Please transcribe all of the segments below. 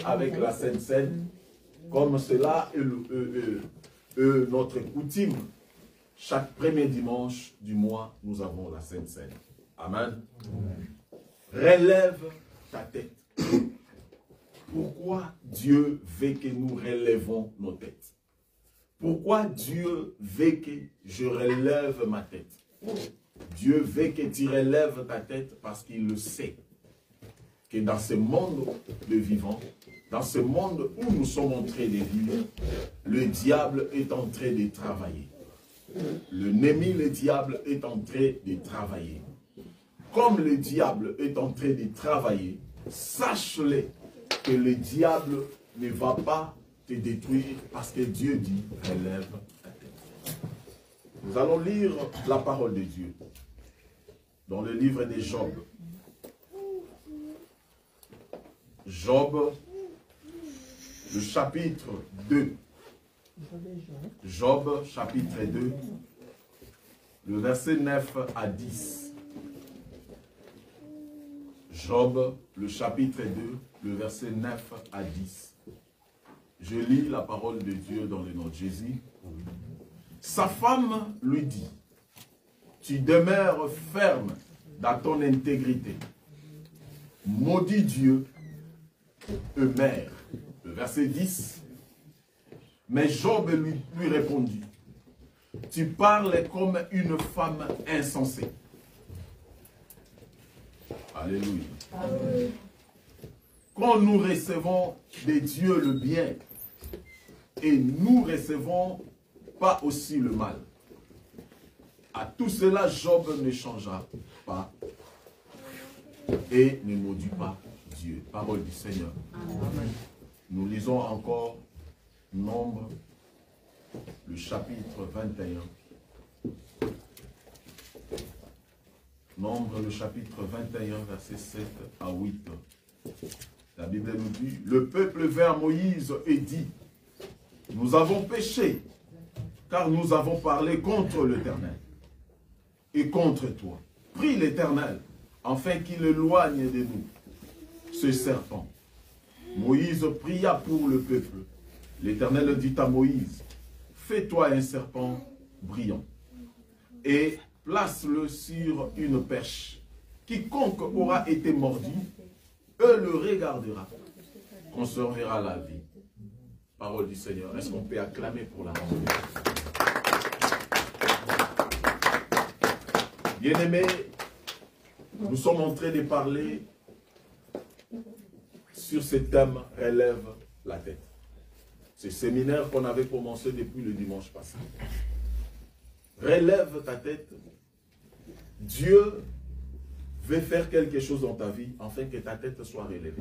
avec la Sainte Seine, comme cela est notre coutume. Chaque premier dimanche du mois, nous avons la Sainte Seine. Amen. Relève ta tête. Pourquoi Dieu veut que nous relèvons nos têtes? Pourquoi Dieu veut que je relève ma tête? Dieu veut que tu relèves ta tête parce qu'il le sait. Que dans ce monde de vivants, dans ce monde où nous sommes en train de vivre, le diable est en train de travailler. L'ennemi, le diable, est en train de travailler. Comme le diable est en train de travailler, sache-le que le diable ne va pas te détruire parce que Dieu dit, relève ta tête. Nous allons lire la parole de Dieu dans le livre de Job. Job, le chapitre 2. Job, chapitre 2, le verset 9 à 10. Job, le chapitre 2, le verset 9 à 10. Je lis la parole de Dieu dans le nom de Jésus. Sa femme lui dit, tu demeures ferme dans ton intégrité. Maudit Dieu, mère. Le verset 10. Mais Job lui répondit, tu parles comme une femme insensée. Alléluia. Amen. Quand nous recevons de Dieu le bien, et nous recevons pas aussi le mal, à tout cela, Job ne changea pas et ne maudit pas Dieu. Parole du Seigneur. Amen. Nous lisons encore Nombre, le chapitre 21. Nombre, le chapitre 21, verset 7 à 8. La Bible nous dit, le peuple vint à Moïse et dit, nous avons péché, car nous avons parlé contre l'Éternel et contre toi. Prie l'Éternel, afin qu'il éloigne de nous ce serpent. Moïse pria pour le peuple. L'Éternel dit à Moïse, fais-toi un serpent brillant et place-le sur une perche. Quiconque aura été mordu, le regardera, conservera la vie. Parole du Seigneur. Est-ce qu'on peut acclamer pour la parole? Bien-aimés, nous sommes en train de parler sur ce thème, relève la tête. Ce séminaire qu'on avait commencé depuis le dimanche passé. Relève ta tête. Dieu veut faire quelque chose dans ta vie afin que ta tête soit relevée.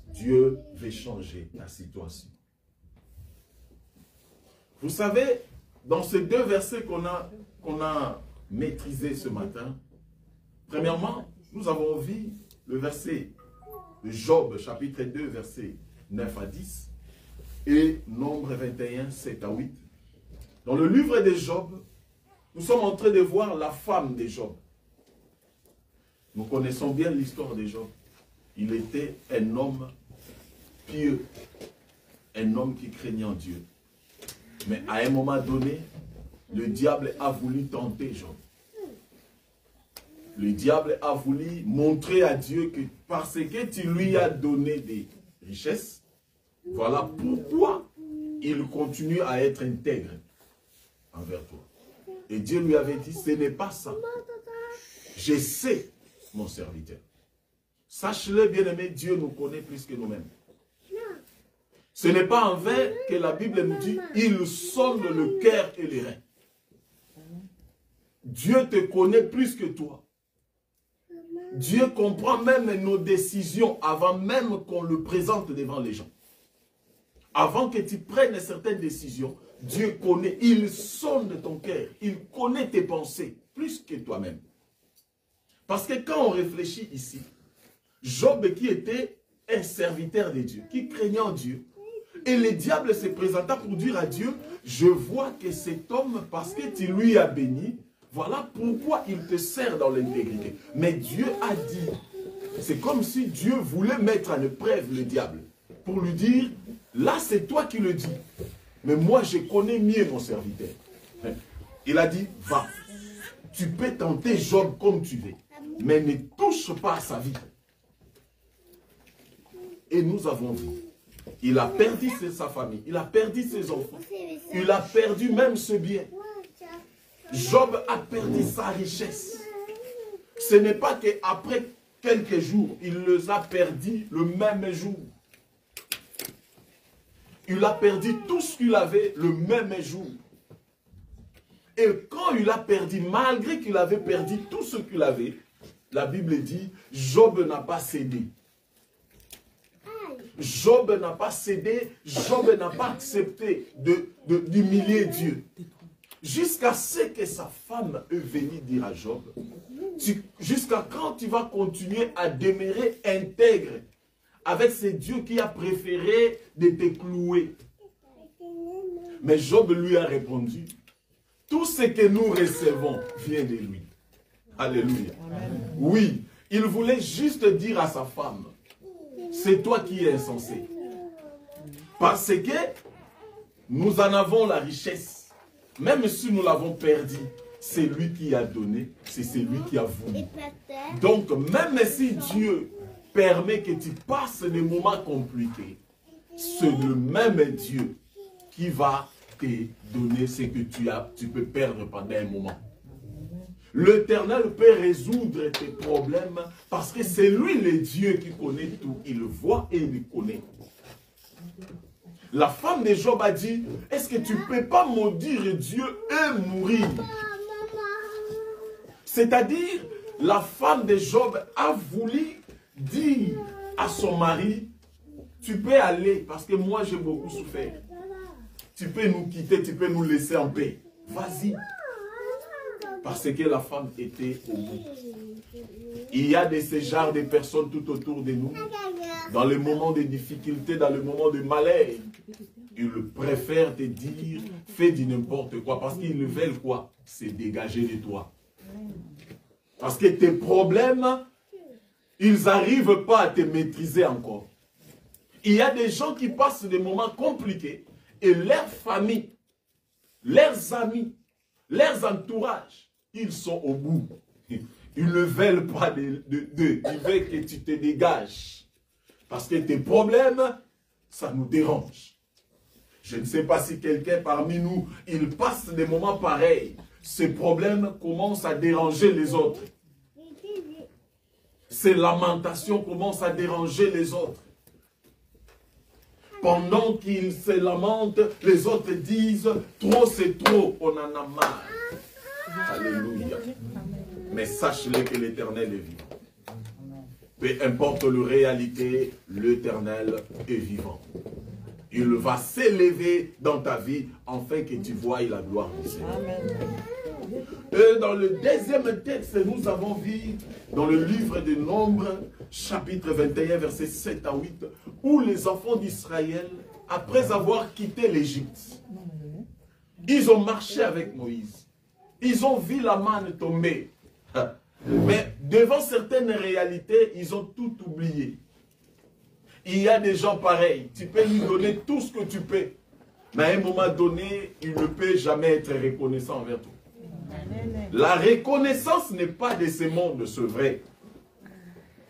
Dieu veut changer ta situation. Vous savez, dans ces deux versets qu'on a maîtrisés ce matin, premièrement, nous avons vu le verset de Job, chapitre 2, verset 9 à 10. Et Nombre 21, 7 à 8. Dans le livre de Job, nous sommes en train de voir la femme de Job. Nous connaissons bien l'histoire de Job. Il était un homme pieux, un homme qui craignait en Dieu. Mais à un moment donné, le diable a voulu tenter Job. Le diable a voulu montrer à Dieu que parce que tu lui as donné des richesses, voilà pourquoi il continue à être intègre envers toi. Et Dieu lui avait dit, ce n'est pas ça. Je sais, mon serviteur. Sache-le, bien-aimé, Dieu nous connaît plus que nous-mêmes. Ce n'est pas en vain que la Bible nous dit, il sonde le cœur et les reins. Dieu te connaît plus que toi. Dieu comprend même nos décisions avant même qu'on le présente devant les gens. Avant que tu prennes certaines décisions, Dieu connaît, il sonde ton cœur, il connaît tes pensées plus que toi-même. Parce que quand on réfléchit ici, Job qui était un serviteur de Dieu, qui craignait en Dieu, et le diable se présenta pour dire à Dieu, je vois que cet homme, parce que tu lui as béni, voilà pourquoi il te sert dans l'intégrité. Mais Dieu a dit, C'est comme si Dieu voulait mettre à l'épreuve le diable. Pour lui dire, là c'est toi qui le dis. Mais moi je connais mieux mon serviteur. Il a dit, va. Tu peux tenter Job comme tu veux. Mais ne touche pas à sa vie. Et nous avons vu. Il a perdu sa famille. Il a perdu ses enfants. Il a perdu même ce bien. Job a perdu sa richesse. Ce n'est pas qu'après quelques jours, il les a perdus le même jour. Il a perdu tout ce qu'il avait le même jour. Et quand il a perdu, malgré qu'il avait perdu tout ce qu'il avait, la Bible dit, Job n'a pas cédé. Job n'a pas cédé, Job n'a pas accepté d'humilier Dieu. Jusqu'à ce que sa femme est venue dire à Job, jusqu'à quand tu vas continuer à demeurer intègre avec ce Dieu qui a préféré de te clouer. Mais Job lui a répondu, tout ce que nous recevons vient de lui. Alléluia. Amen. Oui, il voulait juste dire à sa femme, c'est toi qui es insensé. Parce que nous en avons la richesse. Même si nous l'avons perdu, c'est lui qui a donné, c'est celui qui a voulu. Donc, même si Dieu permet que tu passes des moments compliqués, c'est le même Dieu qui va te donner ce que tu peux perdre pendant un moment. L'Éternel peut résoudre tes problèmes parce que c'est lui le Dieu qui connaît tout. Il le voit et il le connaît. La femme de Job a dit, est-ce que tu ne peux pas maudire Dieu et mourir? C'est-à-dire, la femme de Job a voulu dire à son mari, tu peux aller parce que moi j'ai beaucoup souffert. Tu peux nous quitter, tu peux nous laisser en paix. Vas-y. Parce que la femme était au bout. Il y a de ces genres de personnes tout autour de nous. Dans les moments de difficulté, dans les moments de malheur. Ils préfèrent te dire, fais du n'importe quoi. Parce qu'ils veulent quoi? C'est dégager de toi. Parce que tes problèmes, ils n'arrivent pas à te maîtriser encore. Il y a des gens qui passent des moments compliqués et leur famille, leurs amis, leurs entourages, ils sont au bout. Ils ne veulent pas d'eux. Ils veulent que tu te dégages. Parce que tes problèmes, ça nous dérange. Je ne sais pas si quelqu'un parmi nous, il passe des moments pareils. Ces problèmes commencent à déranger les autres. Ces lamentations commencent à déranger les autres. Pendant qu'ils se lamentent, les autres disent, trop c'est trop, on en a marre. Alléluia. Mais sache-le que l'Éternel est vivant. Peu importe la réalité, l'Éternel est vivant. Il va s'élever dans ta vie afin que tu voies la gloire du Seigneur. Et dans le deuxième texte, nous avons vu dans le livre des Nombres, chapitre 21, versets 7 à 8, où les enfants d'Israël, après avoir quitté l'Égypte, ils ont marché avec Moïse. Ils ont vu la manne tomber. Mais devant certaines réalités, ils ont tout oublié. Il y a des gens pareils. Tu peux lui donner tout ce que tu peux. Mais à un moment donné, il ne peut jamais être reconnaissant envers toi. La reconnaissance n'est pas de ce monde, c'est vrai.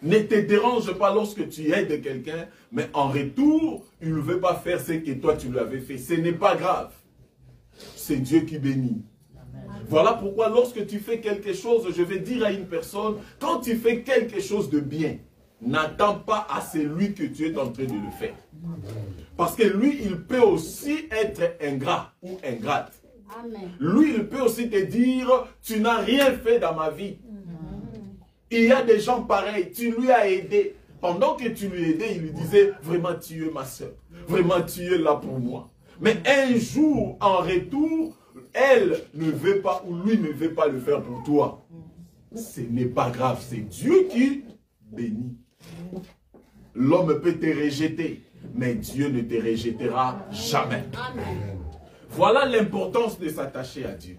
Ne te dérange pas lorsque tu aides quelqu'un, mais en retour, il ne veut pas faire ce que toi tu lui avais fait. Ce n'est pas grave. C'est Dieu qui bénit. Voilà pourquoi lorsque tu fais quelque chose, je vais dire à une personne, quand tu fais quelque chose de bien, n'attends pas à celui que tu es en train de le faire. Parce que lui, il peut aussi être ingrat ou ingrate. Amen. Lui, il peut aussi te dire, tu n'as rien fait dans ma vie. Il y a des gens pareils, tu lui as aidé. Pendant que tu lui aidais, il lui disait, vraiment tu es ma soeur. Vraiment tu es là pour moi. Mais un jour, en retour, elle ne veut pas ou lui ne veut pas le faire pour toi. Ce n'est pas grave, c'est Dieu qui bénit. L'homme peut te rejeter, mais Dieu ne te rejettera jamais. Amen. Voilà l'importance de s'attacher à Dieu.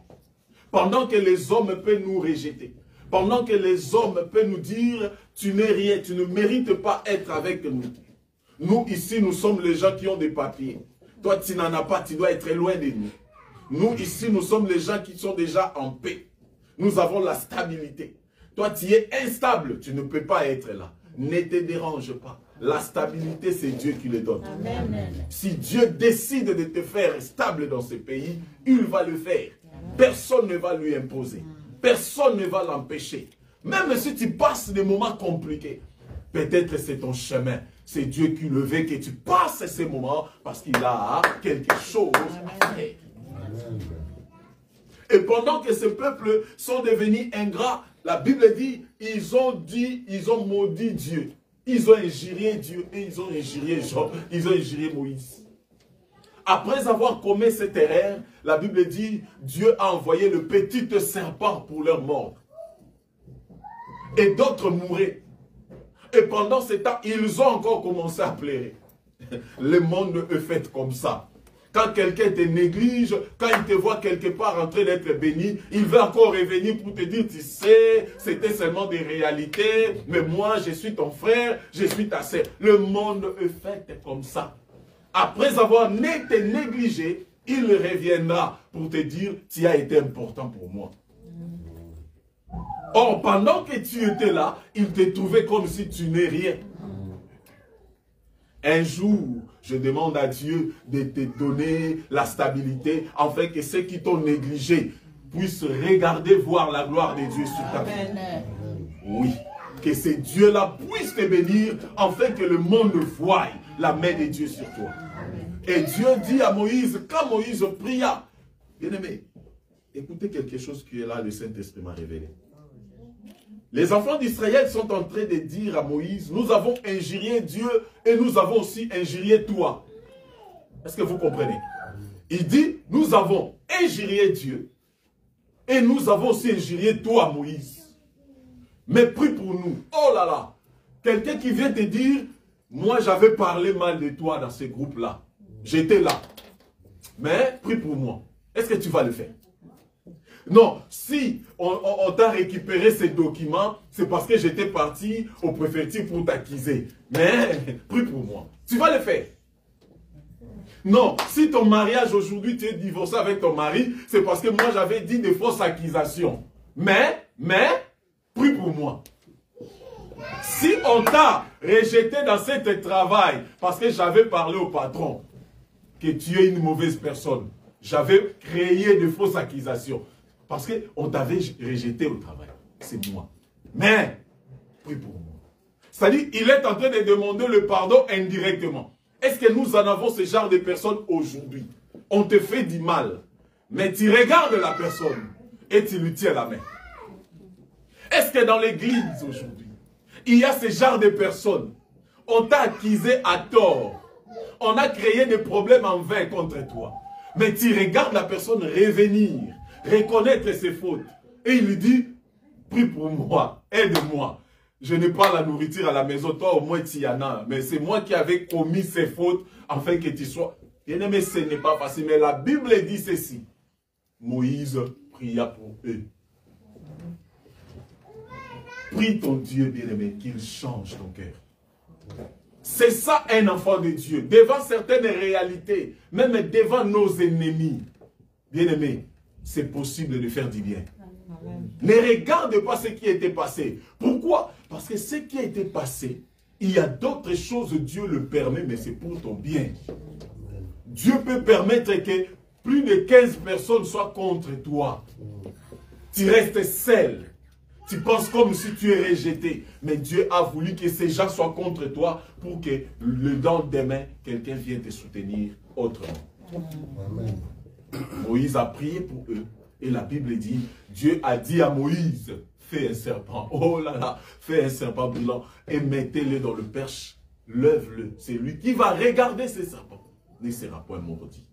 Pendant que les hommes peuvent nous rejeter, Pendant que les hommes peuvent nous dire, tu n'es rien, tu ne mérites pas être avec nous. Nous, ici, nous sommes les gens qui ont des papiers. Toi, tu n'en as pas, tu dois être loin de nous. Nous, ici, nous sommes les gens qui sont déjà en paix. Nous avons la stabilité. Toi, tu es instable, tu ne peux pas être là. Ne te dérange pas. La stabilité, c'est Dieu qui le donne. Amen. Si Dieu décide de te faire stable dans ce pays, il va le faire. Personne ne va lui imposer. Personne ne va l'empêcher. Même si tu passes des moments compliqués, peut-être c'est ton chemin. C'est Dieu qui le veut que tu passes ces moments parce qu'il a quelque chose à faire. Et pendant que ces peuples sont devenus ingrats, la Bible dit, ils ont maudit Dieu. Ils ont injurié Dieu et ils ont injurié Jean, ils ont injurié Moïse. Après avoir commis cette erreur, la Bible dit, Dieu a envoyé le petit serpent pour leur mordre. Et d'autres mouraient. Et pendant ce temps, ils ont encore commencé à pleurer. Le monde est fait comme ça. Quand quelqu'un te néglige, quand il te voit quelque part en train d'être béni, il veut encore revenir pour te dire, tu sais, c'était seulement des réalités, mais moi, je suis ton frère, je suis ta sœur. Le monde est fait comme ça. Après avoir été négligé, il reviendra pour te dire, tu as été important pour moi. Or, pendant que tu étais là, il te trouvait comme si tu n'es rien. Un jour, je demande à Dieu de te donner la stabilité, afin que ceux qui t'ont négligé puissent regarder, voir la gloire de Dieu sur ta vie. Oui, que ces dieux-là puissent te bénir, afin que le monde voie la main de Dieu sur toi. Et Dieu dit à Moïse, quand Moïse pria, bien-aimé, écoutez quelque chose que là le Saint-Esprit m'a révélé. Les enfants d'Israël sont en train de dire à Moïse, nous avons injurié Dieu et nous avons aussi injurié toi. Est-ce que vous comprenez? Il dit, nous avons injurié Dieu et nous avons aussi injurié toi, Moïse. Mais prie pour nous. Oh là là! Quelqu'un qui vient te dire, moi j'avais parlé mal de toi dans ce groupe-là. J'étais là. Mais prie pour moi. Est-ce que tu vas le faire? Non, si on t'a récupéré ces documents, c'est parce que j'étais parti au préfecture pour t'accuser. Mais, prie pour moi. Tu vas le faire. Non, si ton mariage aujourd'hui, tu es divorcé avec ton mari, c'est parce que moi j'avais dit des fausses accusations. Mais, prie pour moi. Si on t'a rejeté dans ce travail, parce que j'avais parlé au patron, que tu es une mauvaise personne, j'avais créé de fausses accusations. Parce qu'on t'avait rejeté au travail. C'est moi. Mais, prie pour moi. C'est-à-dire, il est en train de demander le pardon indirectement. Est-ce que nous en avons ce genre de personnes aujourd'hui? On te fait du mal. Mais tu regardes la personne et tu lui tiens la main. Est-ce que dans l'église aujourd'hui, il y a ce genre de personnes? On t'a accusé à tort. On a créé des problèmes en vain contre toi. Mais tu regardes la personne revenir. Reconnaître ses fautes. Et il lui dit, prie pour moi, aide-moi. Je n'ai pas la nourriture à la maison, toi au moins tu y en as. Mais c'est moi qui avais commis ces fautes, afin que tu sois... Bien-aimé, ce n'est pas facile, mais la Bible dit ceci. Moïse pria pour eux. Prie ton Dieu, bien-aimé, qu'il change ton cœur. C'est ça un enfant de Dieu. Devant certaines réalités, même devant nos ennemis, bien-aimé, c'est possible de faire du bien. Amen. Ne regarde pas ce qui a été passé. Pourquoi? Parce que ce qui a été passé, il y a d'autres choses, Dieu le permet, mais c'est pour ton bien. Amen. Dieu peut permettre que plus de 15 personnes soient contre toi. Tu restes seul. Tu penses comme si tu es rejeté. Mais Dieu a voulu que ces gens soient contre toi pour que le lendemain, quelqu'un vienne te soutenir autrement. Amen. Moïse a prié pour eux. Et la Bible dit, Dieu a dit à Moïse, fais un serpent. Oh là là, fais un serpent brûlant et mettez-le dans le perche. Lève-le. C'est lui qui va regarder ces serpents. Ne sera point maudit.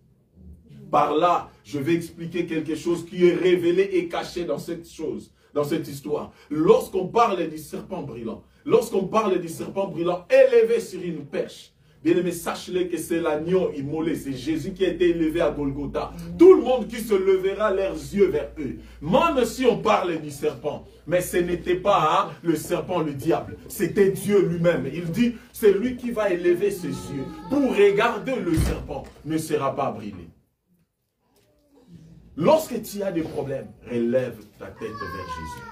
Par là, je vais expliquer quelque chose qui est révélé et caché dans cette chose, dans cette histoire. Lorsqu'on parle du serpent brûlant, élevé sur une perche, Bien-aimé, sache-le que c'est l'agneau immolé, c'est Jésus qui a été élevé à Golgotha. Tout le monde qui se levera leurs yeux vers eux. Même si on parle du serpent, mais ce n'était pas le serpent, le diable, c'était Dieu lui-même. Il dit, c'est lui qui va élever ses yeux pour regarder le serpent, ne sera pas brûlé. Lorsque tu as des problèmes, relève ta tête vers Jésus.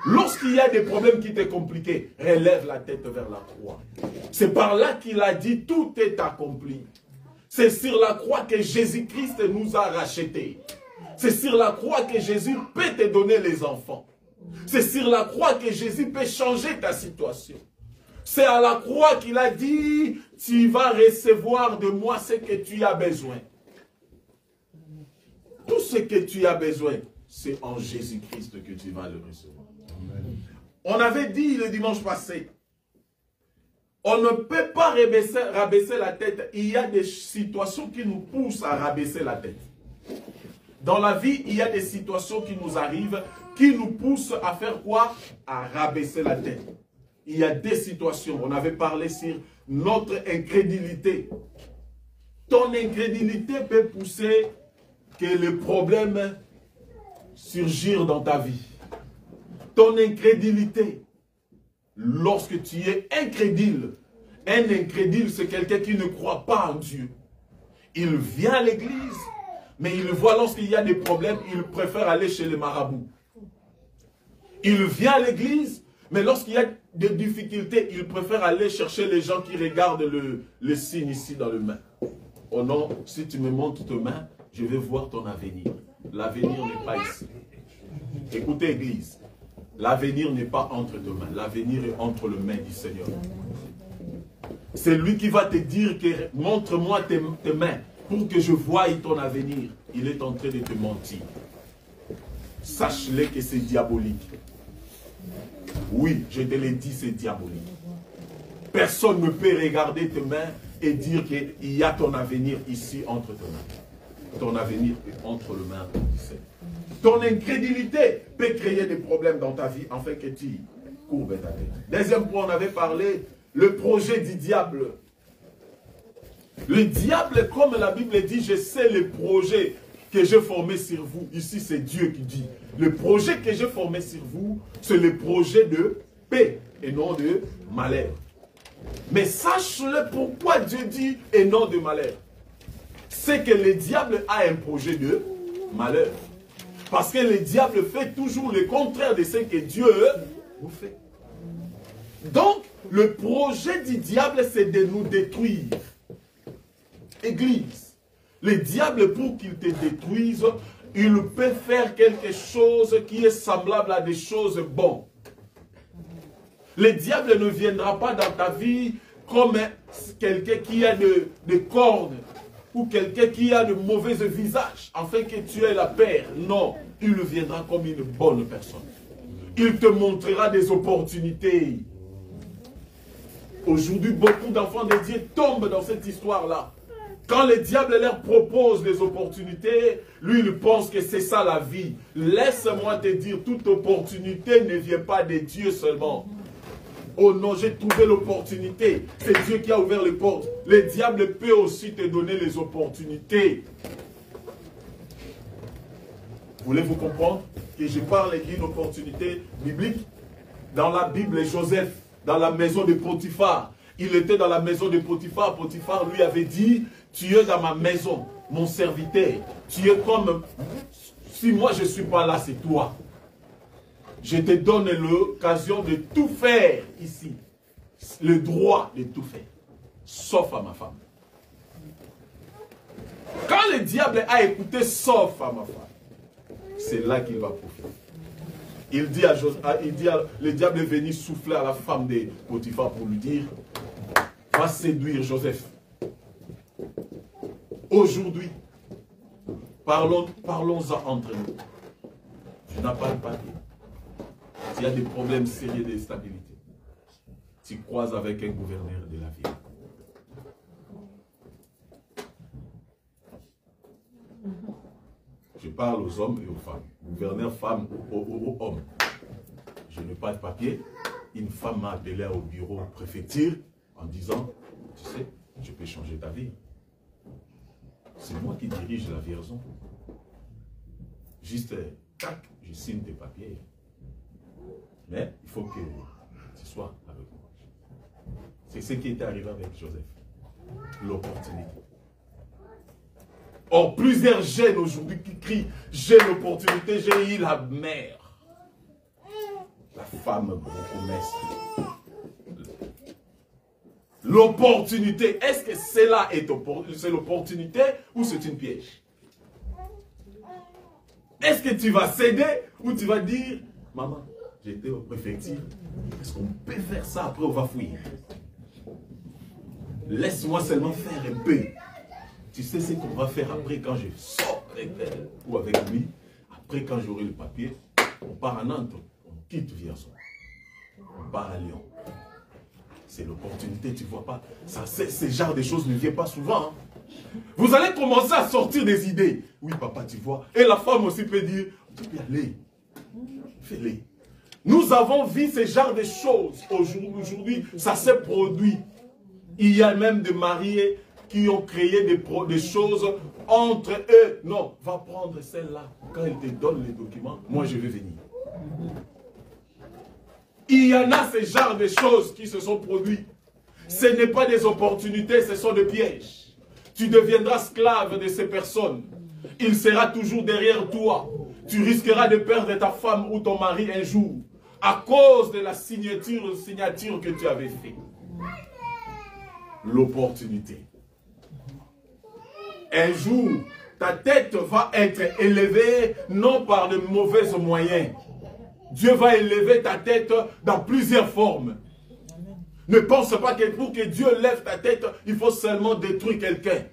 Lorsqu'il y a des problèmes qui t'est compliqués, relève la tête vers la croix. C'est par là qu'il a dit, tout est accompli. C'est sur la croix que Jésus-Christ nous a rachetés. C'est sur la croix que Jésus peut te donner les enfants. C'est sur la croix que Jésus peut changer ta situation. C'est à la croix qu'il a dit, tu vas recevoir de moi ce que tu as besoin. Tout ce que tu as besoin, c'est en Jésus-Christ que tu vas le recevoir. Amen. On avait dit le dimanche passé, on ne peut pas rabaisser la tête. Il y a des situations qui nous poussent à rabaisser la tête. Dans la vie, il y a des situations qui nous arrivent, qui nous poussent à faire quoi? À rabaisser la tête. Il y a des situations, on avait parlé sur notre incrédulité. Ton incrédulité peut pousser que les problèmes surgissent dans ta vie. Ton incrédulité, lorsque tu es incrédule, un incrédule, c'est quelqu'un qui ne croit pas en Dieu. Il vient à l'église, mais il voit lorsqu'il y a des problèmes, il préfère aller chez les marabouts. Il vient à l'église, mais lorsqu'il y a des difficultés, il préfère aller chercher les gens qui regardent le signe ici dans le main. Oh non, si tu me montres tes mains, je vais voir ton avenir. L'avenir n'est pas ici. Écoutez, Église. L'avenir n'est pas entre tes mains. L'avenir est entre les mains du Seigneur. C'est lui qui va te dire que montre-moi tes mains pour que je voie ton avenir. Il est en train de te mentir. Sache-le que c'est diabolique. Oui, je te l'ai dit, c'est diabolique. Personne ne peut regarder tes mains et dire qu'il y a ton avenir ici entre tes mains. Ton avenir est entre les mains du Seigneur. Ton incrédulité peut créer des problèmes dans ta vie afin que tu courbes ta tête. Deuxième point, on avait parlé, le projet du diable. Le diable, comme la Bible dit, je sais le projet que j'ai formé sur vous. Ici, c'est Dieu qui dit. Le projet que j'ai formé sur vous, c'est le projet de paix et non de malheur. Mais sache-le pourquoi Dieu dit et non de malheur. C'est que le diable a un projet de malheur. Parce que le diable fait toujours le contraire de ce que Dieu nous fait. Donc, le projet du diable, c'est de nous détruire. Église, le diable, pour qu'il te détruise, il peut faire quelque chose qui est semblable à des choses bonnes. Le diable ne viendra pas dans ta vie comme quelqu'un qui a des cornes ou quelqu'un qui a de mauvais visage, afin que tu aies la paix. Non, il viendra comme une bonne personne. Il te montrera des opportunités. Aujourd'hui, beaucoup d'enfants de Dieu tombent dans cette histoire-là. Quand le diable leur propose des opportunités, lui, il pense que c'est ça la vie. Laisse-moi te dire, toute opportunité ne vient pas de Dieu seulement. Oh non, j'ai trouvé l'opportunité. C'est Dieu qui a ouvert les portes. Le diable peut aussi te donner les opportunités. Voulez-vous comprendre que je parle d'une opportunité biblique? Dans la Bible, Joseph, dans la maison de Potiphar, il était dans la maison de Potiphar. Potiphar lui avait dit, tu es dans ma maison, mon serviteur. Tu es comme, si moi je ne suis pas là, c'est toi. Je te donne l'occasion de tout faire ici. Le droit de tout faire. Sauf à ma femme. Quand le diable a écouté sauf à ma femme, c'est là qu'il va profiter. Il dit le diable est venu souffler à la femme de Potiphar pour lui dire, va séduire Joseph. Aujourd'hui, parlons-en entre nous. Tu n'as pas le papier. Il y a des problèmes sérieux d'instabilité. Tu croises avec un gouverneur de la ville. Je parle aux hommes et aux femmes. Gouverneur femme aux hommes. Je n'ai pas de papier. Une femme m'a appelé au bureau préfecture en disant, tu sais, ta vie. C'est moi qui dirige la viraison. Juste, tac, je signe tes papiers. Mais il faut que tu sois avec moi. C'est ce qui est arrivé avec Joseph. L'opportunité. Or, plusieurs jeunes aujourd'hui qui crient, j'ai l'opportunité, j'ai eu la mère. La femme brocomesse. L'opportunité, est-ce que cela est l'opportunité ou c'est une piège? Est-ce que tu vas céder ou tu vas dire, maman, j'étais au préfecture, est-ce qu'on peut faire ça, après on va fouiller? Laisse-moi seulement faire un peu. Tu sais ce qu'on va faire après quand je sors avec elle ou avec lui. Après quand j'aurai le papier, on part à Nantes, on quitte Vierzon. On part à Lyon. C'est l'opportunité, tu ne vois pas. Ce genre de choses ne vient pas souvent. Hein. Vous allez commencer à sortir des idées. Oui, papa, tu vois. Et la femme aussi peut dire, tu peux y aller. Fais-les. Nous avons vu ce genre de choses. Aujourd'hui, ça s'est produit. Il y a même des mariés qui ont créé des choses entre eux. Non, va prendre celle-là. Quand elle te donne les documents, moi je vais venir. Il y en a ce genre de choses qui se sont produites. Ce n'est pas des opportunités, ce sont des pièges. Tu deviendras esclave de ces personnes. Il sera toujours derrière toi. Tu risqueras de perdre ta femme ou ton mari un jour à cause de la signature que tu avais faite. L'opportunité. Un jour, ta tête va être élevée non par de mauvais moyens. Dieu va élever ta tête dans plusieurs formes. Ne pense pas que pour que Dieu lève ta tête, il faut seulement détruire quelqu'un.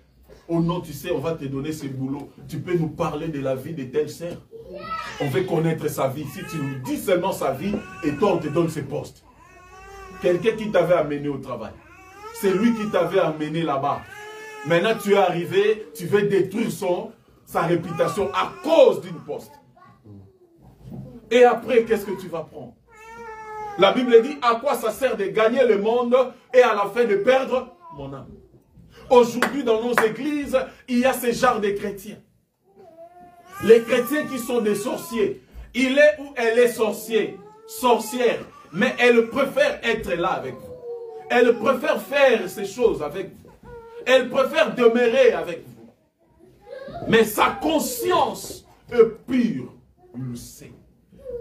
Oh non, tu sais, on va te donner ce boulot. Tu peux nous parler de la vie de telle sœur. On veut connaître sa vie. Si tu nous dis seulement sa vie, et toi on te donne ses postes. Quelqu'un qui t'avait amené au travail. C'est lui qui t'avait amené là-bas. Maintenant tu es arrivé, tu veux détruire sa réputation à cause d'une poste. Et après, qu'est-ce que tu vas prendre? La Bible dit, à quoi ça sert de gagner le monde et à la fin de perdre mon âme? Aujourd'hui, dans nos églises, il y a ce genre de chrétiens. Les chrétiens qui sont des sorciers. Il est ou elle est sorcière, mais elle préfère être là avec vous. Elle préfère faire ces choses avec vous. Elle préfère demeurer avec vous. Mais sa conscience est pure, il le sait.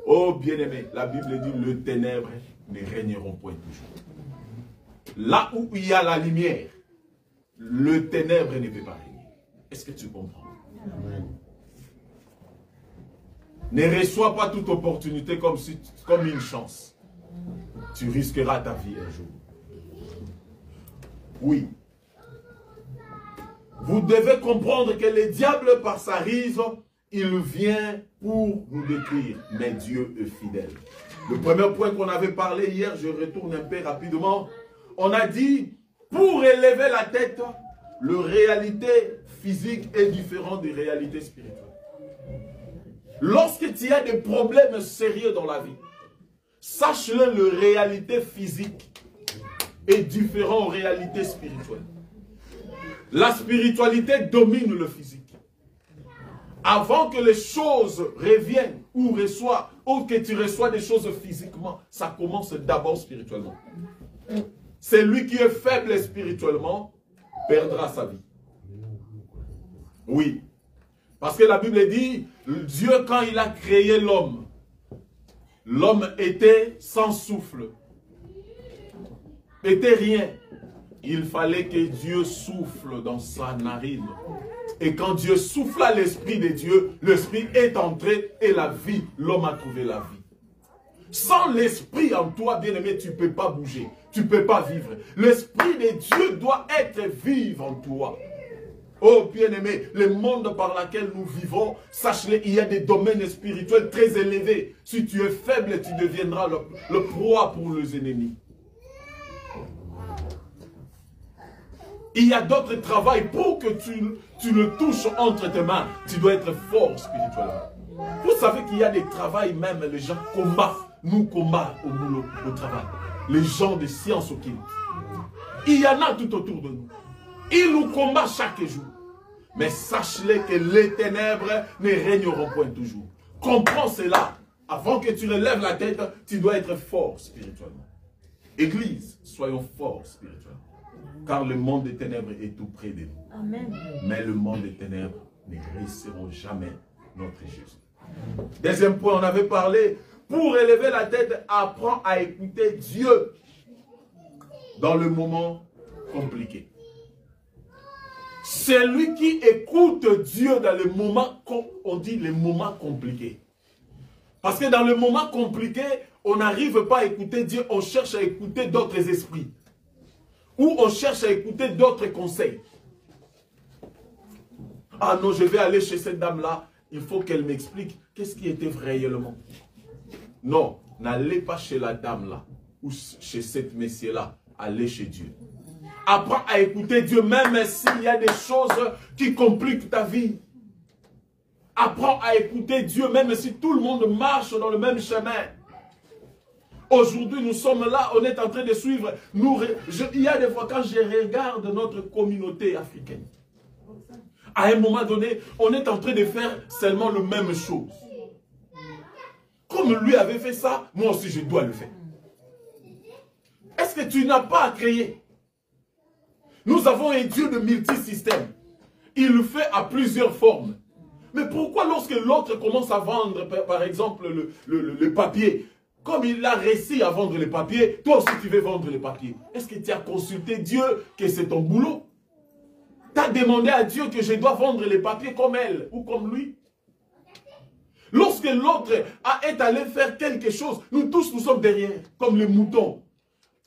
Oh bien-aimé, la Bible dit, les ténèbres ne régneront point toujours. Là où il y a la lumière, le ténèbre ne peut pas régner. Est-ce que tu comprends? Amen. Ne reçois pas toute opportunité comme une chance. Tu risqueras ta vie un jour. Oui. Vous devez comprendre que le diable, par sa ruse, il vient pour nous détruire. Mais Dieu est fidèle. Le premier point qu'on avait parlé hier, je retourne un peu rapidement. On a dit, pour élever la tête, la réalité physique est différente des réalités spirituelles. Lorsque tu as des problèmes sérieux dans la vie, sache-le, la réalité physique est différente aux réalités spirituelles. La spiritualité domine le physique. Avant que les choses reviennent ou que tu reçois des choses physiquement, ça commence d'abord spirituellement. Celui qui est faible spirituellement perdra sa vie. Oui. Parce que la Bible dit, Dieu quand il a créé l'homme, l'homme était sans souffle. Était rien. Il fallait que Dieu souffle dans sa narine. Et quand Dieu souffla l'esprit de Dieu, l'esprit est entré et la vie, l'homme a trouvé la vie. Sans l'esprit en toi, bien-aimé, tu ne peux pas bouger. Tu ne peux pas vivre. L'esprit de Dieu doit être vivant en toi. Oh bien-aimé, le monde par lequel nous vivons, sache-le, il y a des domaines spirituels très élevés. Si tu es faible, tu deviendras le proie pour les ennemis. Il y a d'autres travaux pour que tu le touches entre tes mains. Tu dois être fort spirituellement. Vous savez qu'il y a des travaux, même les gens combattent. Nous combattons au boulot, au travail. Les gens de science au Québec. Il y en a tout autour de nous. Il nous combat chaque jour. Mais sache-le que les ténèbres ne régneront point toujours. Comprends cela. Avant que tu relèves la tête, tu dois être fort spirituellement. Église, soyons forts spirituellement. Car le monde des ténèbres est tout près de nous. Amen. Mais le monde des ténèbres ne réussiront jamais notre Jésus. Deuxième point, on avait parlé, pour élever la tête, apprends à écouter Dieu dans le moment compliqué. C'est lui qui écoute Dieu dans les moments, on dit les moments compliqués. Parce que dans le moment compliqué, on n'arrive pas à écouter Dieu, on cherche à écouter d'autres esprits. Ou on cherche à écouter d'autres conseils. Ah non, je vais aller chez cette dame-là, il faut qu'elle m'explique qu'est-ce qui était réellement. Non, n'allez pas chez la dame-là, ou chez cette messieur-là, allez chez Dieu. Apprends à écouter Dieu, même s'il y a des choses qui compliquent ta vie. Apprends à écouter Dieu, même si tout le monde marche dans le même chemin. Aujourd'hui, nous sommes là, on est en train de suivre. Il y a des fois, quand je regarde notre communauté africaine, à un moment donné, on est en train de faire seulement la même chose. Comme lui avait fait ça, moi aussi je dois le faire. Est-ce que tu n'as pas à créer? Nous avons un Dieu de multisystème. Il le fait à plusieurs formes. Mais pourquoi lorsque l'autre commence à vendre, par exemple, le papier, comme il a réussi à vendre les papiers, toi aussi tu veux vendre les papiers. Est-ce que tu as consulté Dieu que c'est ton boulot? Tu as demandé à Dieu que je dois vendre les papiers comme elle ou comme lui? Lorsque l'autre est allé faire quelque chose, nous tous nous sommes derrière, comme les moutons.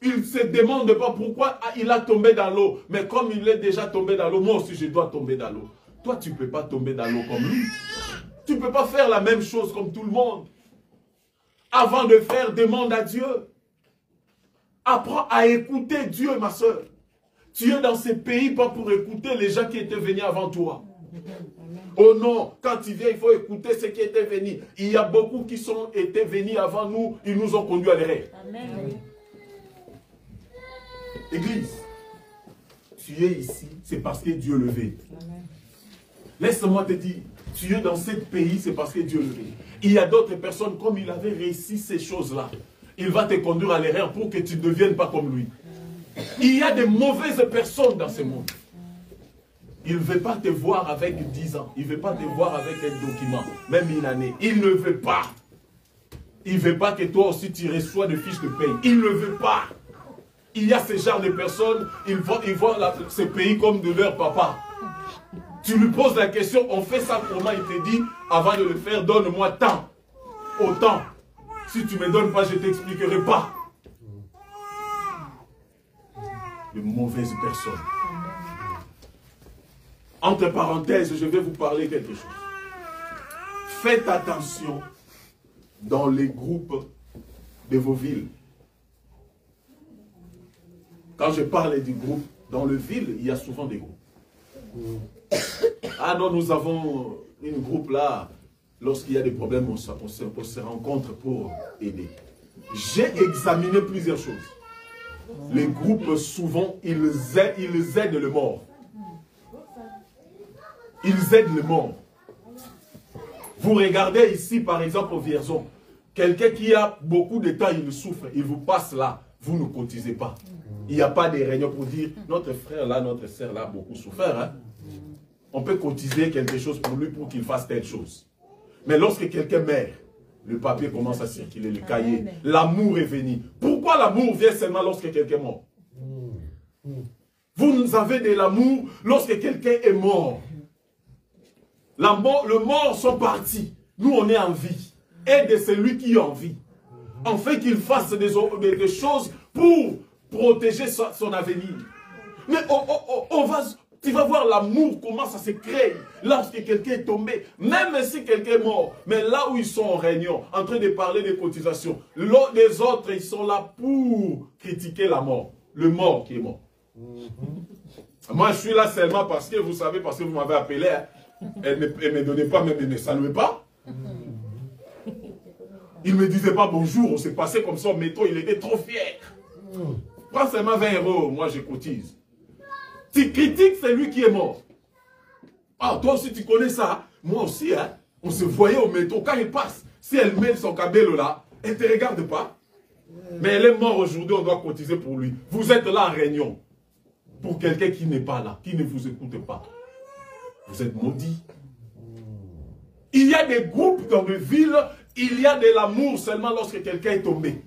Il ne se demande pas pourquoi il a tombé dans l'eau. Mais comme il est déjà tombé dans l'eau, moi aussi je dois tomber dans l'eau. Toi tu ne peux pas tomber dans l'eau comme lui. Tu ne peux pas faire la même chose comme tout le monde. Avant de faire, demande à Dieu. Apprends à écouter Dieu, ma soeur. Tu es dans ces pays pas pour écouter les gens qui étaient venus avant toi. Oh non, quand tu viens, il faut écouter ceux qui étaient venus. Il y a beaucoup qui étaient venus avant nous, ils nous ont conduits à l'erreur. Église, tu es ici, c'est parce que Dieu le veut. Laisse-moi te dire, tu es dans ce pays, c'est parce que Dieu le veut. Il y a d'autres personnes, comme il avait réussi ces choses-là, il va te conduire à l'erreur pour que tu ne deviennes pas comme lui. Il y a des mauvaises personnes dans ce monde. Il ne veut pas te voir avec 10 ans. Il ne veut pas te voir avec un document, même une année. Il ne veut pas. Il ne veut pas que toi aussi tu reçois des fiches de paye. Il ne veut pas. Il y a ce genre de personnes, ils voient ce pays comme de leur papa. Tu lui poses la question, on fait ça comment? Il te dit, avant de le faire, donne-moi tant. Autant. Si tu ne me donnes pas, je ne t'expliquerai pas. De mauvaises personnes. Entre parenthèses, je vais vous parler quelque chose. Faites attention dans les groupes de vos villes. Quand je parle du groupe, dans le ville, il y a souvent des groupes. Ah non, nous avons un groupe là, lorsqu'il y a des problèmes, on se rencontre pour aider. J'ai examiné plusieurs choses. Les groupes, souvent, ils aident le mort. Ils aident le mort. Vous regardez ici, par exemple, au Vierzon, quelqu'un qui a beaucoup de temps, il souffre, il vous passe là, vous ne cotisez pas. Il n'y a pas de réunion pour dire, notre frère là, notre sœur là, a beaucoup souffert. Hein? On peut cotiser quelque chose pour lui pour qu'il fasse telle chose. Mais lorsque quelqu'un meurt, le papier commence à circuler, le cahier. L'amour est venu. Pourquoi l'amour vient seulement lorsque quelqu'un est mort? Vous avez de l'amour lorsque quelqu'un est mort. Le mort sont partis. Nous, on est en vie. Aide celui qui est en vie. On fait qu'il fasse des choses pour protéger son avenir. Mais tu vas voir l'amour, comment ça se crée lorsque quelqu'un est tombé, même si quelqu'un est mort. Mais là où ils sont en réunion, en train de parler des cotisations, les autres, ils sont là pour critiquer la mort. Le mort qui est mort. Moi, je suis là seulement parce que, vous savez, parce que vous m'avez appelé. Hein. Elle ne me donnait pas, même elle ne me saluait pas. Il ne me disait pas bonjour, on s'est passé comme ça au métro, il était trop fier. Prends seulement 20 €, moi je cotise. Tu critiques celui qui est mort. Ah, toi aussi tu connais ça. Moi aussi, hein. On se voyait au métro. Quand il passe, si elle met son cabello là, elle ne te regarde pas. Mais elle est morte aujourd'hui, on doit cotiser pour lui. Vous êtes là en réunion. Pour quelqu'un qui n'est pas là, qui ne vous écoute pas. Vous êtes maudits. Il y a des groupes dans les villes, il y a de l'amour seulement lorsque quelqu'un est tombé.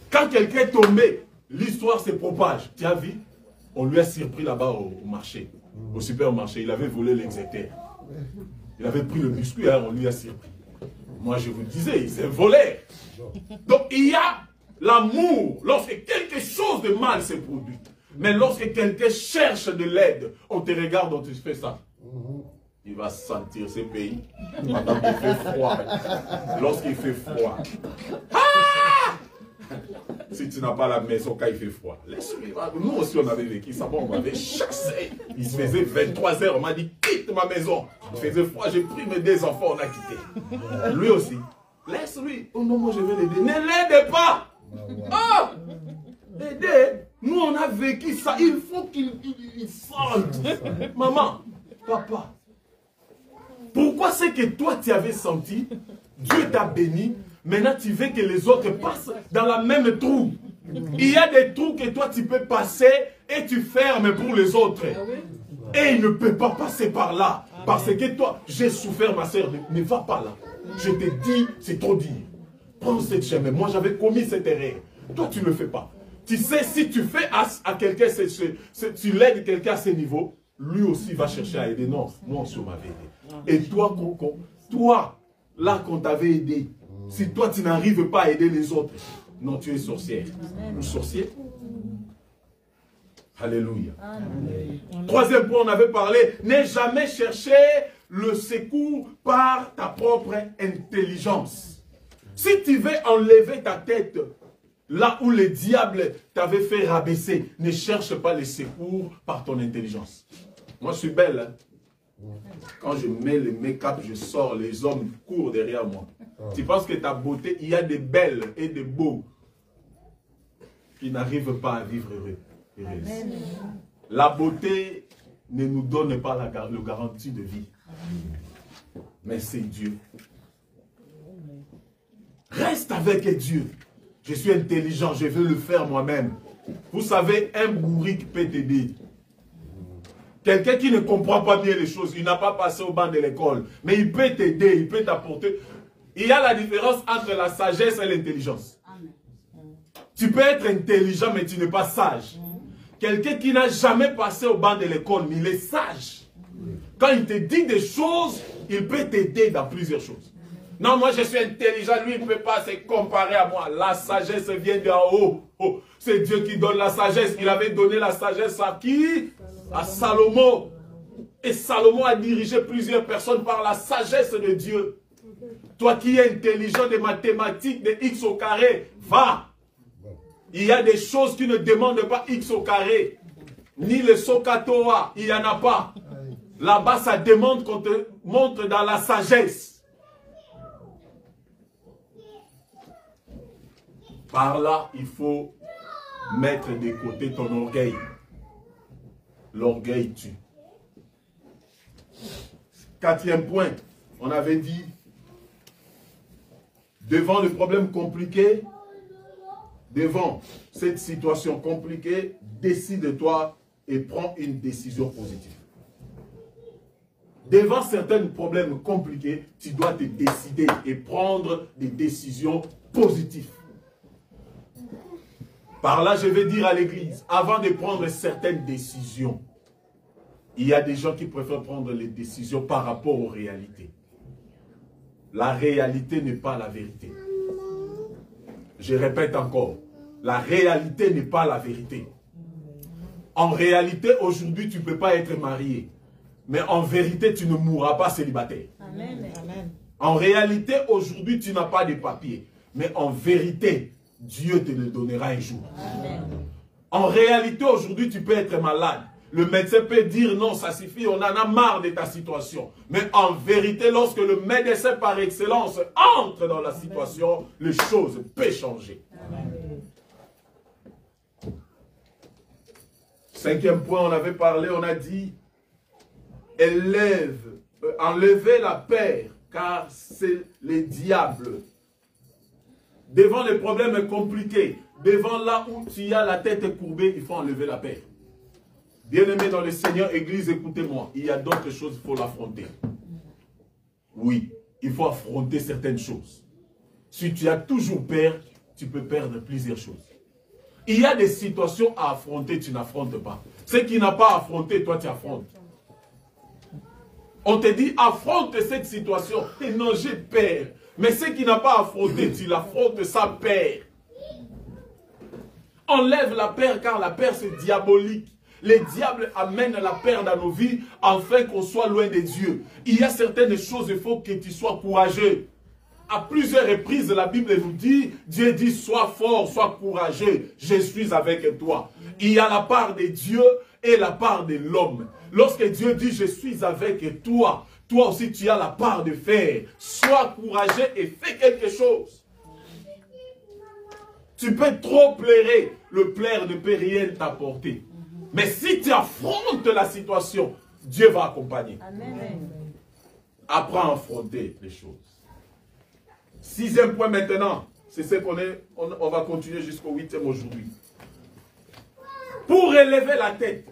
Quand quelqu'un est tombé, l'histoire se propage. Tu as vu? On lui a surpris là-bas au marché, au supermarché. Il avait volé l'exéter. Il avait pris le biscuit, hein, on lui a surpris. Moi, je vous disais, c'est un voleur. Donc, il y a l'amour lorsque quelque chose de mal se produit. Mais lorsque quelqu'un cherche de l'aide, on te regarde, on te fait ça. Il va sentir ce pays pendant qu'il fait froid. Lorsqu'il fait froid. Ah! Si tu n'as pas la maison quand il fait froid, laisse-lui. Nous aussi, on avait vécu ça. Bon, on m'avait chassé. Il se faisait 23 h. On m'a dit, quitte ma maison. Il faisait froid. J'ai pris mes 2 enfants. On a quitté. Lui aussi. Laisse-lui. Oh non, moi, je vais l'aider. Ne l'aide pas. Ah! Aider. Nous, on a vécu ça. Il faut qu'il sente. Maman, papa. Pourquoi c'est que toi, tu avais senti, Dieu t'a béni, maintenant tu veux que les autres passent dans la même trou. Il y a des trous que toi, tu peux passer et tu fermes pour les autres. Et il ne peut pas passer par là. Parce que toi, j'ai souffert, ma soeur, ne va pas là. Je te dis, c'est trop dire. Prends cette chemin. Moi, j'avais commis cette erreur. Toi, tu ne le fais pas. Tu sais, si tu fais à quelqu'un, tu l'aides quelqu'un à ce niveau, lui aussi va chercher à aider. Non, moi aussi, on m'avait aidé. Et toi, toi, là qu'on t'avait aidé, si toi tu n'arrives pas à aider les autres, non, tu es sorcière. Ou sorcier. Alléluia. Troisième point, on avait parlé, n'aie jamais cherché le secours par ta propre intelligence. Si tu veux enlever ta tête là où le diable t'avait fait rabaisser, ne cherche pas le secours par ton intelligence. Moi, je suis belle, hein? Quand je mets le make-up, je sors, les hommes courent derrière moi. Tu penses que ta beauté, il y a des belles et des beaux qui n'arrivent pas à vivre heureux. La beauté ne nous donne pas la garantie de vie. Mais c'est Dieu. Reste avec Dieu. Je suis intelligent, je vais le faire moi-même. Vous savez, un bourrique peut t'aider. Quelqu'un qui ne comprend pas bien les choses, il n'a pas passé au banc de l'école, mais il peut t'aider, il peut t'apporter. Il y a la différence entre la sagesse et l'intelligence. Tu peux être intelligent, mais tu n'es pas sage. Quelqu'un qui n'a jamais passé au banc de l'école, mais il est sage. Quand il te dit des choses, il peut t'aider dans plusieurs choses. Non, moi je suis intelligent, lui il ne peut pas se comparer à moi. La sagesse vient d'en haut. Oh, c'est Dieu qui donne la sagesse. Il avait donné la sagesse à qui? À Salomon. Et Salomon a dirigé plusieurs personnes par la sagesse de Dieu. Toi qui es intelligent des mathématiques, de x au carré, va. Il y a des choses qui ne demandent pas x au carré. Ni le Sokatoa, il n'y en a pas. Là-bas, ça demande qu'on te montre dans la sagesse. Par là, il faut mettre de côté ton orgueil. L'orgueil tue. Quatrième point, on avait dit, devant le problème compliqué, devant cette situation compliquée, décide-toi et prends une décision positive. Devant certains problèmes compliqués, tu dois te décider et prendre des décisions positives. Par là, je vais dire à l'église, avant de prendre certaines décisions, il y a des gens qui préfèrent prendre les décisions par rapport aux réalités. La réalité n'est pas la vérité. Je répète encore, la réalité n'est pas la vérité. En réalité, aujourd'hui, tu ne peux pas être marié. Mais en vérité, tu ne mourras pas célibataire. Amen. En réalité, aujourd'hui, tu n'as pas de papier. Mais en vérité, Dieu te le donnera un jour. Amen. En réalité, aujourd'hui, tu peux être malade. Le médecin peut dire non, ça suffit, on en a marre de ta situation. Mais en vérité, lorsque le médecin par excellence entre dans la situation, les choses peuvent changer. Amen. 5e point, on avait parlé, on a dit, enlevez la peur, car c'est les diables. Devant les problèmes compliqués, devant là où tu as la tête courbée, il faut enlever la peur. Bien-aimés dans le Seigneur, Église, écoutez-moi, il y a d'autres choses, il faut l'affronter. Oui, il faut affronter certaines choses. Si tu as toujours peur, tu peux perdre plusieurs choses. Il y a des situations à affronter, tu n'affrontes pas. Ce qui n'a pas affronté, toi tu affrontes. On te dit, affronte cette situation. Et non, j'ai peur. Mais ce qui n'a pas affronté, tu l'affrontes sans peur. Enlève la peur, car la peur c'est diabolique. Les diables amènent la peur dans nos vies afin qu'on soit loin de Dieu. Il y a certaines choses, il faut que tu sois courageux. À plusieurs reprises, la Bible nous dit, Dieu dit, sois fort, sois courageux, je suis avec toi. Il y a la part de Dieu et la part de l'homme. Lorsque Dieu dit, je suis avec toi, toi aussi tu as la part de faire. Sois courageux et fais quelque chose. Tu peux trop pleurer, le pleur ne peut rien t'apporter. Mais si tu affrontes la situation, Dieu va accompagner. Amen. Apprends à affronter les choses. 6e point maintenant, c'est ce qu'on est, on va continuer jusqu'au 8e aujourd'hui. Pour élever la tête,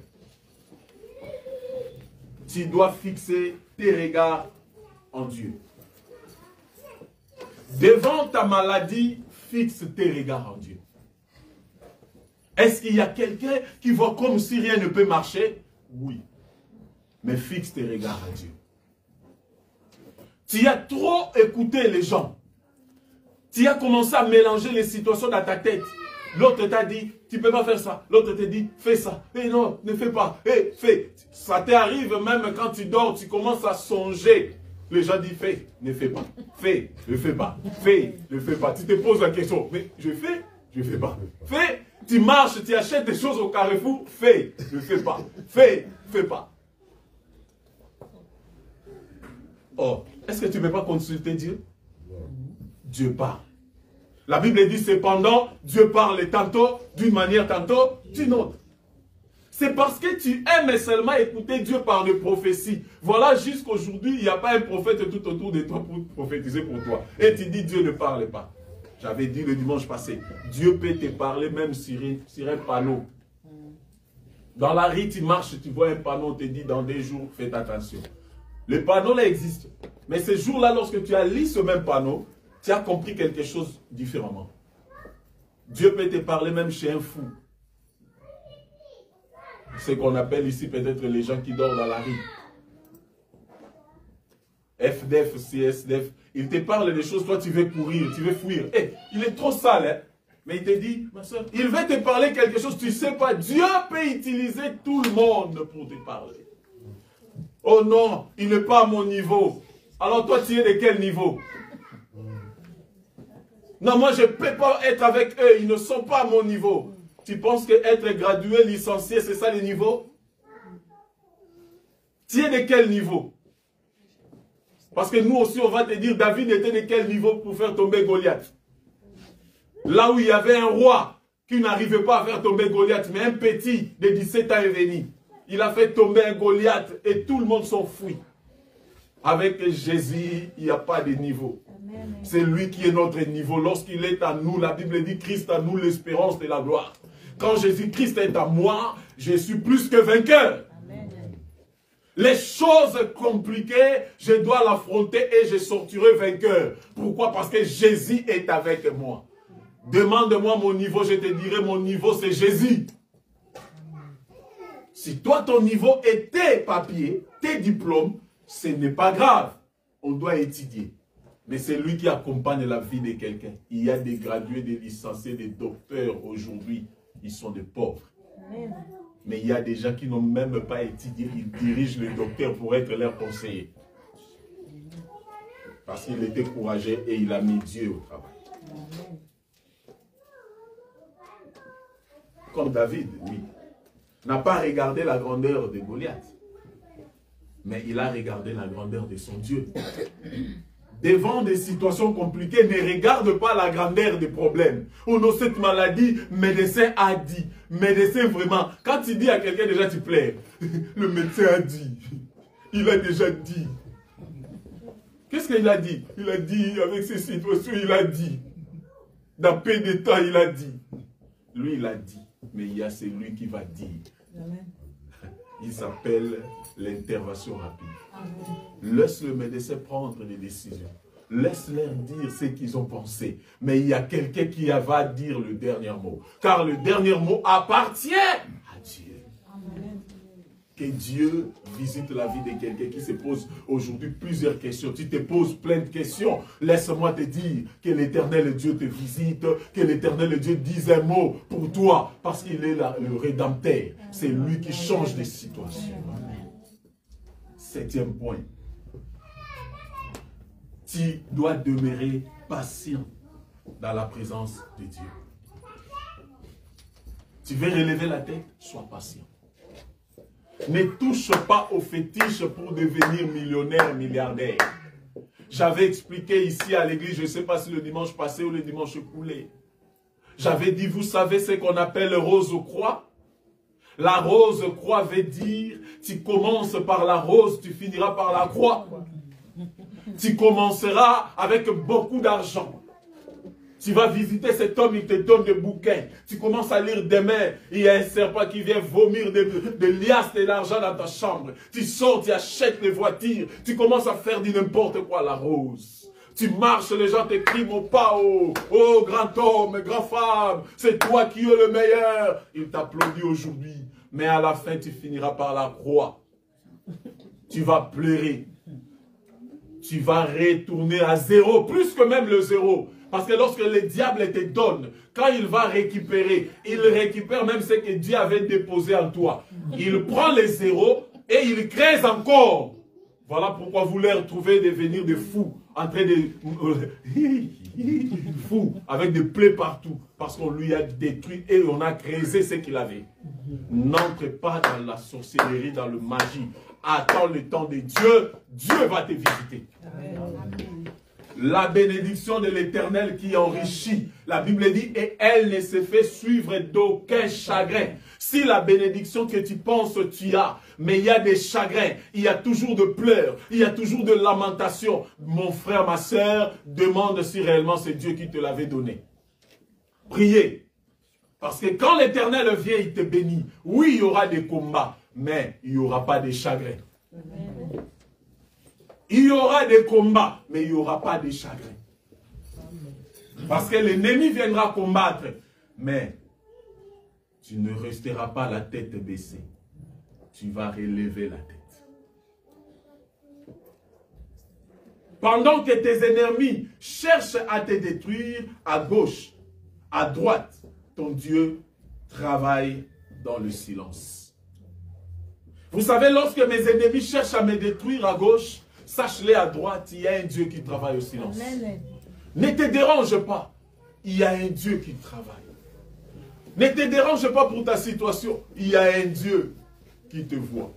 tu dois fixer tes regards en Dieu. Devant ta maladie, fixe tes regards en Dieu. Est-ce qu'il y a quelqu'un qui voit comme si rien ne peut marcher? Oui. Mais fixe tes regards en Dieu. Tu as trop écouté les gens. Tu as commencé à mélanger les situations dans ta tête. L'autre t'a dit, tu ne peux pas faire ça. L'autre te dit, fais ça. Eh non, ne fais pas. Eh, fais. Ça t'arrive même quand tu dors, tu commences à songer. Les gens disent, fais, ne fais pas. Fais, ne fais pas. Fais, ne fais pas. Tu te poses la question, mais je fais, je ne fais pas. Fais, tu marches, tu achètes des choses au Carrefour. Fais, ne fais pas. Fais, fais pas. Oh, est-ce que tu ne peux pas consulter Dieu? Dieu parle. La Bible dit cependant, Dieu parle tantôt d'une manière, tantôt d'une autre. C'est parce que tu aimes seulement écouter Dieu par des prophéties. Voilà, jusqu'aujourd'hui, il n'y a pas un prophète tout autour de toi pour prophétiser pour toi. Et tu dis, Dieu ne parle pas. J'avais dit le dimanche passé, Dieu peut te parler même sur un panneau. Dans la rue, tu marches, tu vois un panneau, on te dit dans 2 jours, faites attention. Le panneau là existe. Mais ce jour-là, lorsque tu as lu ce même panneau, tu as compris quelque chose différemment. Dieu peut te parler même chez un fou. Ce qu'on appelle ici peut-être les gens qui dorment dans la rue. FDF, CSDF. Il te parle des choses, toi tu veux courir, tu veux fuir. Hey, il est trop sale, hein? Mais il te dit, ma soeur, il veut te parler quelque chose, tu ne sais pas. Dieu peut utiliser tout le monde pour te parler. Oh non, il n'est pas à mon niveau. Alors toi tu es de quel niveau? Non, moi je ne peux pas être avec eux, ils ne sont pas à mon niveau. Tu penses qu'être gradué, licencié, c'est ça le niveau? Tu es de quel niveau? Parce que nous aussi on va te dire, David était de quel niveau pour faire tomber Goliath? Là où il y avait un roi qui n'arrivait pas à faire tomber Goliath, mais un petit de 17 ans est venu. Il a fait tomber un Goliath et tout le monde s'enfuit. Avec Jésus, il n'y a pas de niveau. C'est lui qui est notre niveau. Lorsqu'il est à nous, la Bible dit Christ à nous l'espérance de la gloire. Quand Jésus-Christ est à moi, je suis plus que vainqueur. Amen. Les choses compliquées, je dois l'affronter et je sortirai vainqueur. Pourquoi? Parce que Jésus est avec moi. Demande-moi mon niveau, je te dirai mon niveau c'est Jésus. Si toi ton niveau est tes papiers, tes diplômes, ce n'est pas grave. On doit étudier. Mais c'est lui qui accompagne la vie de quelqu'un. Il y a des gradués, des licenciés, des docteurs aujourd'hui. Ils sont des pauvres. Amen. Mais il y a des gens qui n'ont même pas étudié. Ils dirigent le docteur pour être leur conseiller. Parce qu'il était courageux et il a mis Dieu au travail. Amen. Comme David, oui. N'a pas regardé la grandeur de Goliath. Mais il a regardé la grandeur de son Dieu. devant des situations compliquées, ne regarde pas la grandeur des problèmes. Oh non, cette maladie, médecin a dit. Médecin vraiment, quand tu dis à quelqu'un déjà tu pleures. Le médecin a dit. Il a déjà dit. Qu'est-ce qu'il a dit? Il a dit avec ces situations, il a dit. Dans peu de temps, il a dit. Lui, il a dit. Mais il y a celui qui va dire. Amen. Il s'appelle l'intervention rapide. Amen. Laisse le médecin prendre des décisions. Laisse-leur dire ce qu'ils ont pensé. Mais il y a quelqu'un qui va dire le dernier mot. Car le dernier mot appartient à Dieu. Amen. Que Dieu visite la vie de quelqu'un qui se pose aujourd'hui plusieurs questions. Tu te poses plein de questions. Laisse-moi te dire que l'Éternel Dieu te visite, que l'Éternel Dieu dise un mot pour toi, parce qu'il est là, le Rédempteur. C'est lui qui change des situations. Septième point. Tu dois demeurer patient dans la présence de Dieu. Tu veux relever la tête, sois patient. Ne touche pas aux fétiches pour devenir millionnaire, milliardaire. J'avais expliqué ici à l'église, je ne sais pas si le dimanche passé ou le dimanche coulé. J'avais dit, vous savez ce qu'on appelle rose croix? La rose croix veut dire, tu commences par la rose, tu finiras par la croix. Tu commenceras avec beaucoup d'argent. Tu vas visiter cet homme, il te donne des bouquins. Tu commences à lire demain, il y a un serpent qui vient vomir des liasses de l'argent dans ta chambre. Tu sors, tu achètes des voitures. Tu commences à faire du n'importe quoi, la rose. Tu marches, les gens te crient, mon pas, oh grand homme, grand femme, c'est toi qui es le meilleur. Il t'applaudit aujourd'hui. Mais à la fin, tu finiras par la croix. Tu vas pleurer. Tu vas retourner à zéro, plus que même le zéro. Parce que lorsque le diable te donne, quand il va récupérer, il récupère même ce que Dieu avait déposé en toi. Il prend les zéros et il crée encore. Voilà pourquoi vous les retrouvez devenir des fous, en train de... fous, avec des plaies partout. Parce qu'on lui a détruit et on a créé ce qu'il avait. N'entre pas dans la sorcellerie, dans le magie. Attends le temps de Dieu, Dieu va te visiter. Amen. La bénédiction de l'Éternel qui enrichit. La Bible dit, et elle ne se fait suivre d'aucun chagrin. Si la bénédiction que tu penses tu as, mais il y a des chagrins, il y a toujours de pleurs, il y a toujours de lamentations. Mon frère, ma soeur, demande si réellement c'est Dieu qui te l'avait donné. Priez. Parce que quand l'Éternel vient, il te bénit. Oui, il y aura des combats, mais il n'y aura pas de chagrins. Il y aura des combats, mais il n'y aura pas de chagrins. Parce que l'ennemi viendra combattre, mais tu ne resteras pas la tête baissée. Tu vas relever la tête. Pendant que tes ennemis cherchent à te détruire à gauche, à droite, ton Dieu travaille dans le silence. Vous savez, lorsque mes ennemis cherchent à me détruire à gauche, sache-les à droite, il y a un Dieu qui travaille au silence. Amen. Ne te dérange pas, il y a un Dieu qui travaille. Ne te dérange pas pour ta situation, il y a un Dieu qui te voit.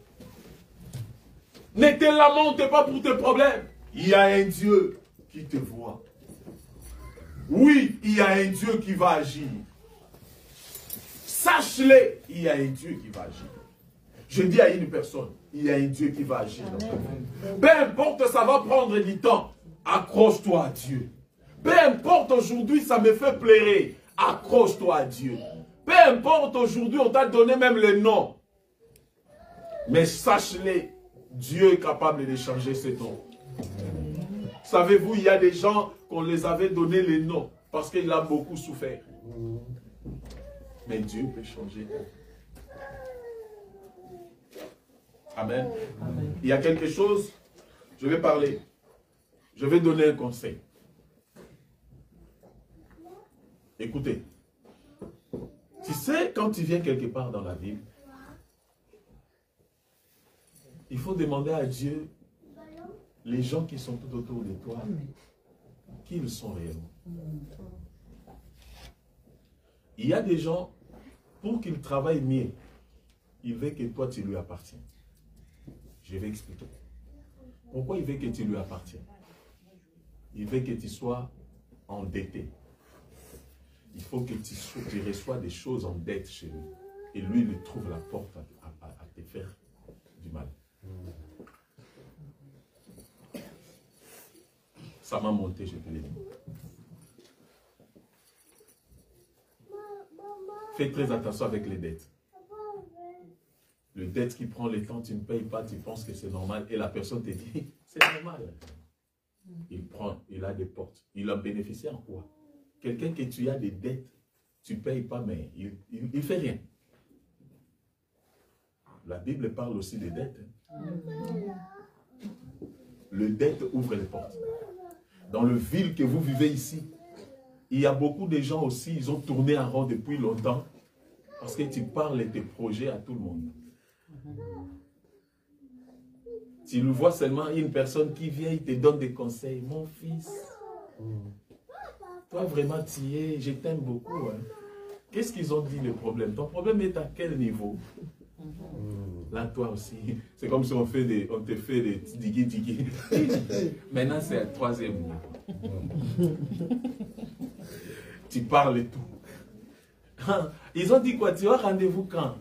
Ne te lamente pas pour tes problèmes, il y a un Dieu qui te voit. Oui, il y a un Dieu qui va agir. Sache-le, il y a un Dieu qui va agir. Je dis à une personne, il y a un Dieu qui va agir. Peu importe, ça va prendre du temps. Accroche-toi à Dieu. Peu importe, aujourd'hui, ça me fait pleurer. Accroche-toi à Dieu. Peu importe, aujourd'hui, on t'a donné même le nom. Mais sache-le, Dieu est capable de changer ce nom. Savez-vous, il y a des gens qu'on les avait donné les noms parce qu'il a beaucoup souffert. Mais Dieu peut changer. Amen. Amen. Il y a quelque chose, je vais parler. Je vais donner un conseil. Écoutez. Tu sais, quand tu viens quelque part dans la ville, il faut demander à Dieu les gens qui sont tout autour de toi, qui ils sont réellement. Il y a des gens, pour qu'ils travaillent mieux, il veut que toi tu lui appartiennes. Je vais expliquer. Pourquoi il veut que tu lui appartiennes? il veut que tu sois endetté. Il faut que tu reçois des choses en dette chez lui. Et lui, il trouve la porte à te faire du mal. Ça m'a monté, je te l'ai dit. Fais très attention avec les dettes. Le dette qui prend le temps, tu ne payes pas, tu penses que c'est normal. Et la personne te dit, c'est normal. Il prend, il a des portes. Il a bénéficié en quoi? Quelqu'un que tu as des dettes, tu ne payes pas, mais il ne fait rien. La Bible parle aussi des dettes. Le dette ouvre les portes. Dans le ville que vous vivez ici, il y a beaucoup de gens aussi, ils ont tourné en rond depuis longtemps parce que tu parles de tes projets à tout le monde. Tu le vois seulement une personne qui vient, il te donne des conseils. Mon fils, toi vraiment tu y es, je t'aime beaucoup. Hein. Qu'est-ce qu'ils ont dit le problème? Ton problème est à quel niveau? Là, toi aussi, c'est comme si on te fait des tiki-tiki. Maintenant, c'est à troisième niveau. Tu parles et tout. Ils ont dit quoi? Tu as rendez-vous quand?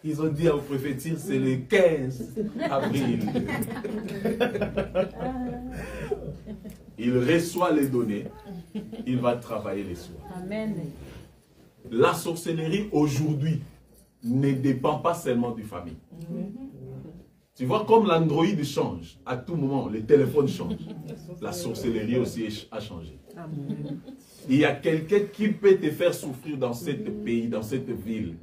Ils ont dit au préfecture, c'est le 15 avril. Il reçoit les données, il va travailler les soirs. Amen. La sorcellerie aujourd'hui ne dépend pas seulement du famille. Tu vois, comme l'Android change, à tout moment, le téléphone change. La sorcellerie aussi a changé. Il y a quelqu'un qui peut te faire souffrir dans ce pays, dans cette ville.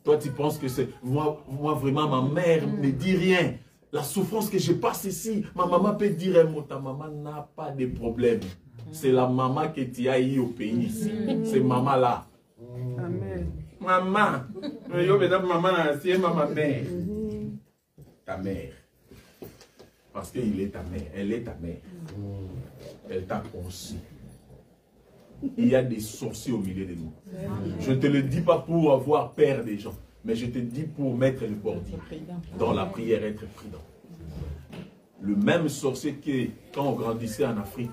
Toi, tu penses que c'est... Moi, vraiment, ma mère ne dit rien. La souffrance que je passe ici, ma maman peut dire un mot. Ta maman n'a pas de problème. C'est la maman que tu as eu au pays ici. C'est maman-là. Amen. Maman. Yo, mesdames, maman, c'est ma mère. Ta mère. Parce qu'il est ta mère. Elle est ta mère. Elle t'a conçu. Il y a des sorciers au milieu de nous. Je ne te le dis pas pour avoir peur des gens, mais je te dis pour mettre le bordure. Dans la prière, être prudent. Le même sorcier que quand on grandissait en Afrique,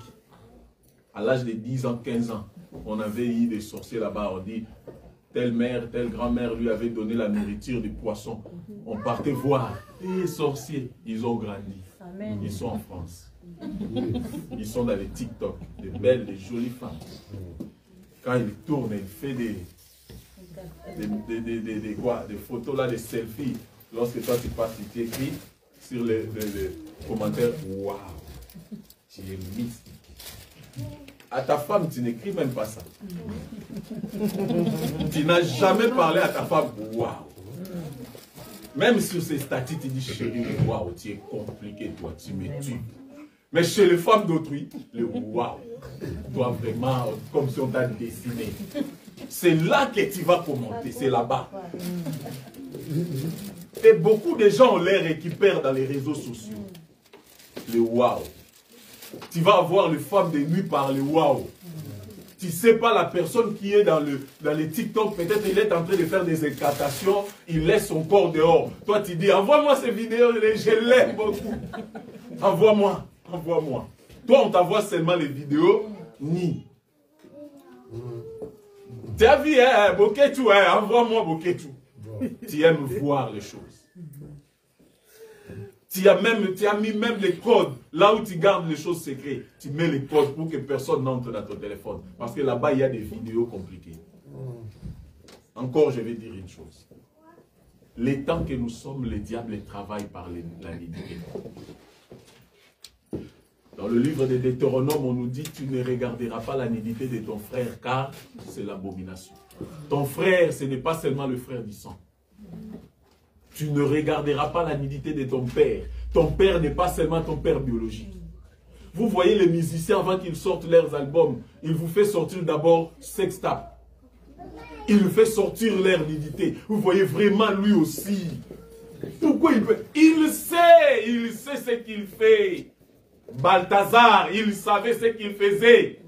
à l'âge de 10 ans, 15 ans, on avait eu des sorciers là-bas. On dit, telle mère, telle grand-mère lui avait donné la nourriture des poissons. On partait voir. Les sorciers, ils ont grandi. Amen. Ils sont en France. Ils sont dans les TikTok, des belles, des jolies femmes. Quand ils tournent, ils font des photos là, des selfies. Lorsque toi tu passes, tu écris sur les commentaires, waouh, tu es mystique. À ta femme, tu n'écris même pas ça. Tu n'as jamais parlé à ta femme, waouh. Même sur ses statuts, tu dis, chérie, waouh, tu es compliqué, toi, tu me tues. Mais chez les femmes d'autrui, le waouh, toi vraiment, comme si on t'a dessiné. C'est là que tu vas commenter, c'est là-bas. Et beaucoup de gens ont l'air récupérés dans les réseaux sociaux. Le waouh. Tu vas avoir les femmes de nuit par le waouh. Tu ne sais pas la personne qui est dans les TikTok, peut-être il est en train de faire des incantations, il laisse son corps dehors. Toi tu dis, envoie-moi ces vidéos, je l'aime beaucoup. Envoie-moi. Envoie-moi. Toi, on t'envoie seulement les vidéos, ni. Tu as vu, hein, Boketou, hein, envoie-moi Boketou. Tu aimes voir les choses. Tu as mis même les codes, là où tu gardes les choses secrètes. Tu mets les codes pour que personne n'entre dans ton téléphone. Parce que là-bas, il y a des vidéos compliquées. Encore, je vais dire une chose. Les temps que nous sommes, le diable travaille par la nudité. Dans le livre de Deutéronome, on nous dit, tu ne regarderas pas la nudité de ton frère, car c'est l'abomination. Ton frère, ce n'est pas seulement le frère du sang. Tu ne regarderas pas la nudité de ton père. Ton père n'est pas seulement ton père biologique. Vous voyez les musiciens, avant qu'ils sortent leurs albums, ils vous font sortir d'abord sextape. Il fait sortir leur nudité. Vous voyez vraiment lui aussi. Pourquoi il peut? Il sait ce qu'il fait. Balthazar, il savait ce qu'il faisait.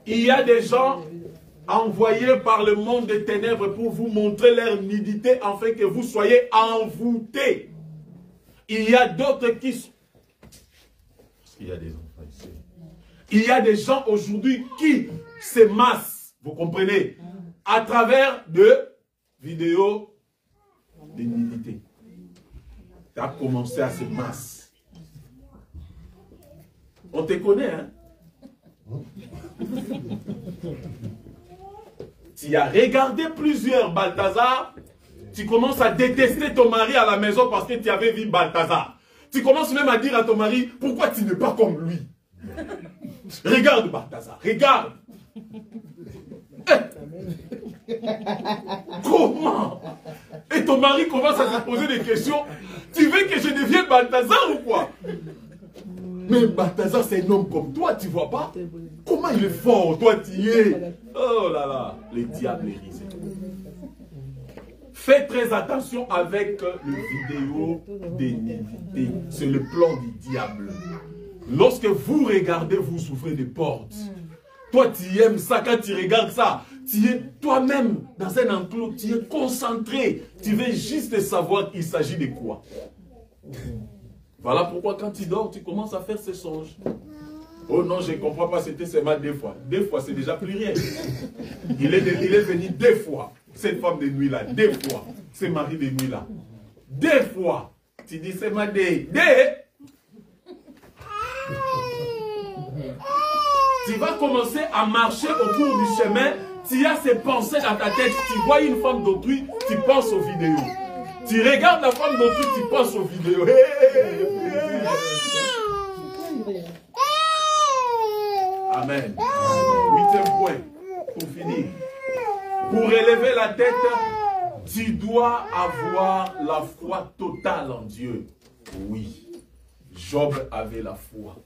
Il y a des gens envoyés par le monde des ténèbres pour vous montrer leur nudité afin que vous soyez envoûtés. Il y a d'autres qui sont... Parce qu'il y a des enfants ici. Il y a des gens aujourd'hui qui se massent, vous comprenez, à travers de vidéos de nudité. Tu as commencé à se masser. On te connaît, hein? Tu as regardé plusieurs Balthazar, tu commences à détester ton mari à la maison parce que tu avais vu Balthazar. Tu commences même à dire à ton mari, pourquoi tu n'es pas comme lui? Regarde Balthazar, regarde. Comment? Et ton mari commence à te poser des questions. Tu veux que je devienne Balthazar ou quoi? Mais Balthazar, c'est un homme comme toi, tu vois pas? Comment il est fort, toi tu y es? Oh là là, les diables est risé. Faites très attention avec le vidéo d'énigité. C'est le plan du diable. Lorsque vous regardez, vous souffrez des portes. Toi, tu aimes ça, quand tu regardes ça, tu es toi-même dans un enclos, tu es concentré. Tu veux juste savoir qu'il s'agit de quoi. Voilà pourquoi quand tu dors, tu commences à faire ces songes. Oh non, je ne comprends pas, c'était seulement 2 fois. 2 fois, c'est déjà plus rien. Il est venu 2 fois. Cette femme de nuit là, 2 fois. Ce mari de nuit là. 2 fois. Tu dis seulement des. Tu vas commencer à marcher au cours du chemin. Tu as ces pensées dans ta tête. Tu vois une femme d'autrui, tu penses aux vidéos. Tu regardes la femme d'autrui, tu penses aux vidéos. Amen. 8e point, pour finir. Pour élever la tête, tu dois avoir la foi totale en Dieu. Oui, Job avait la foi.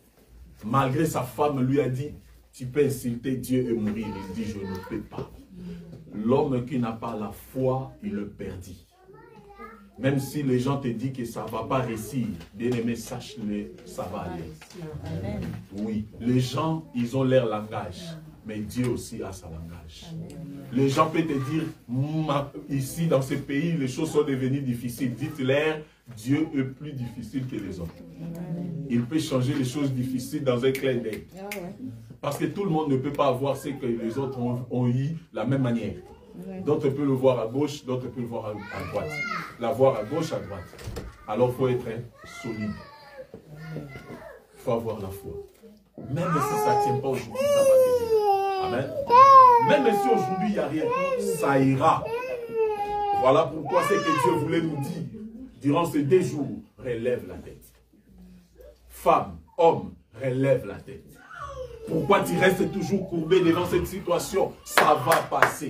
Malgré sa femme lui a dit, tu peux insulter Dieu et mourir. Il dit, je ne peux pas. L'homme qui n'a pas la foi, il le perdit. Même si les gens te disent que ça ne va pas réussir, bien aimé, sache-le, ça va aller. Oui, les gens, ils ont leur langage, mais Dieu aussi a sa langage. Les gens peuvent te dire, ici dans ce pays, les choses sont devenues difficiles. Dites-leur, Dieu est plus difficile que les autres. Il peut changer les choses difficiles dans un clin d'œil. Parce que tout le monde ne peut pas avoir ce que les autres ont eu la même manière. D'autres peuvent le voir à gauche, d'autres peuvent le voir à droite. La voir à gauche, à droite. Alors il faut être solide. Il faut avoir la foi. Même si ça ne tient pas aujourd'hui, ça va t'aider. Amen. Même si aujourd'hui il n'y a rien, ça ira. Voilà pourquoi c'est que Dieu voulait nous dire, durant ces 2 jours, relève la tête. Femme, homme, relève la tête. Pourquoi tu restes toujours courbé devant cette situation? Ça va passer.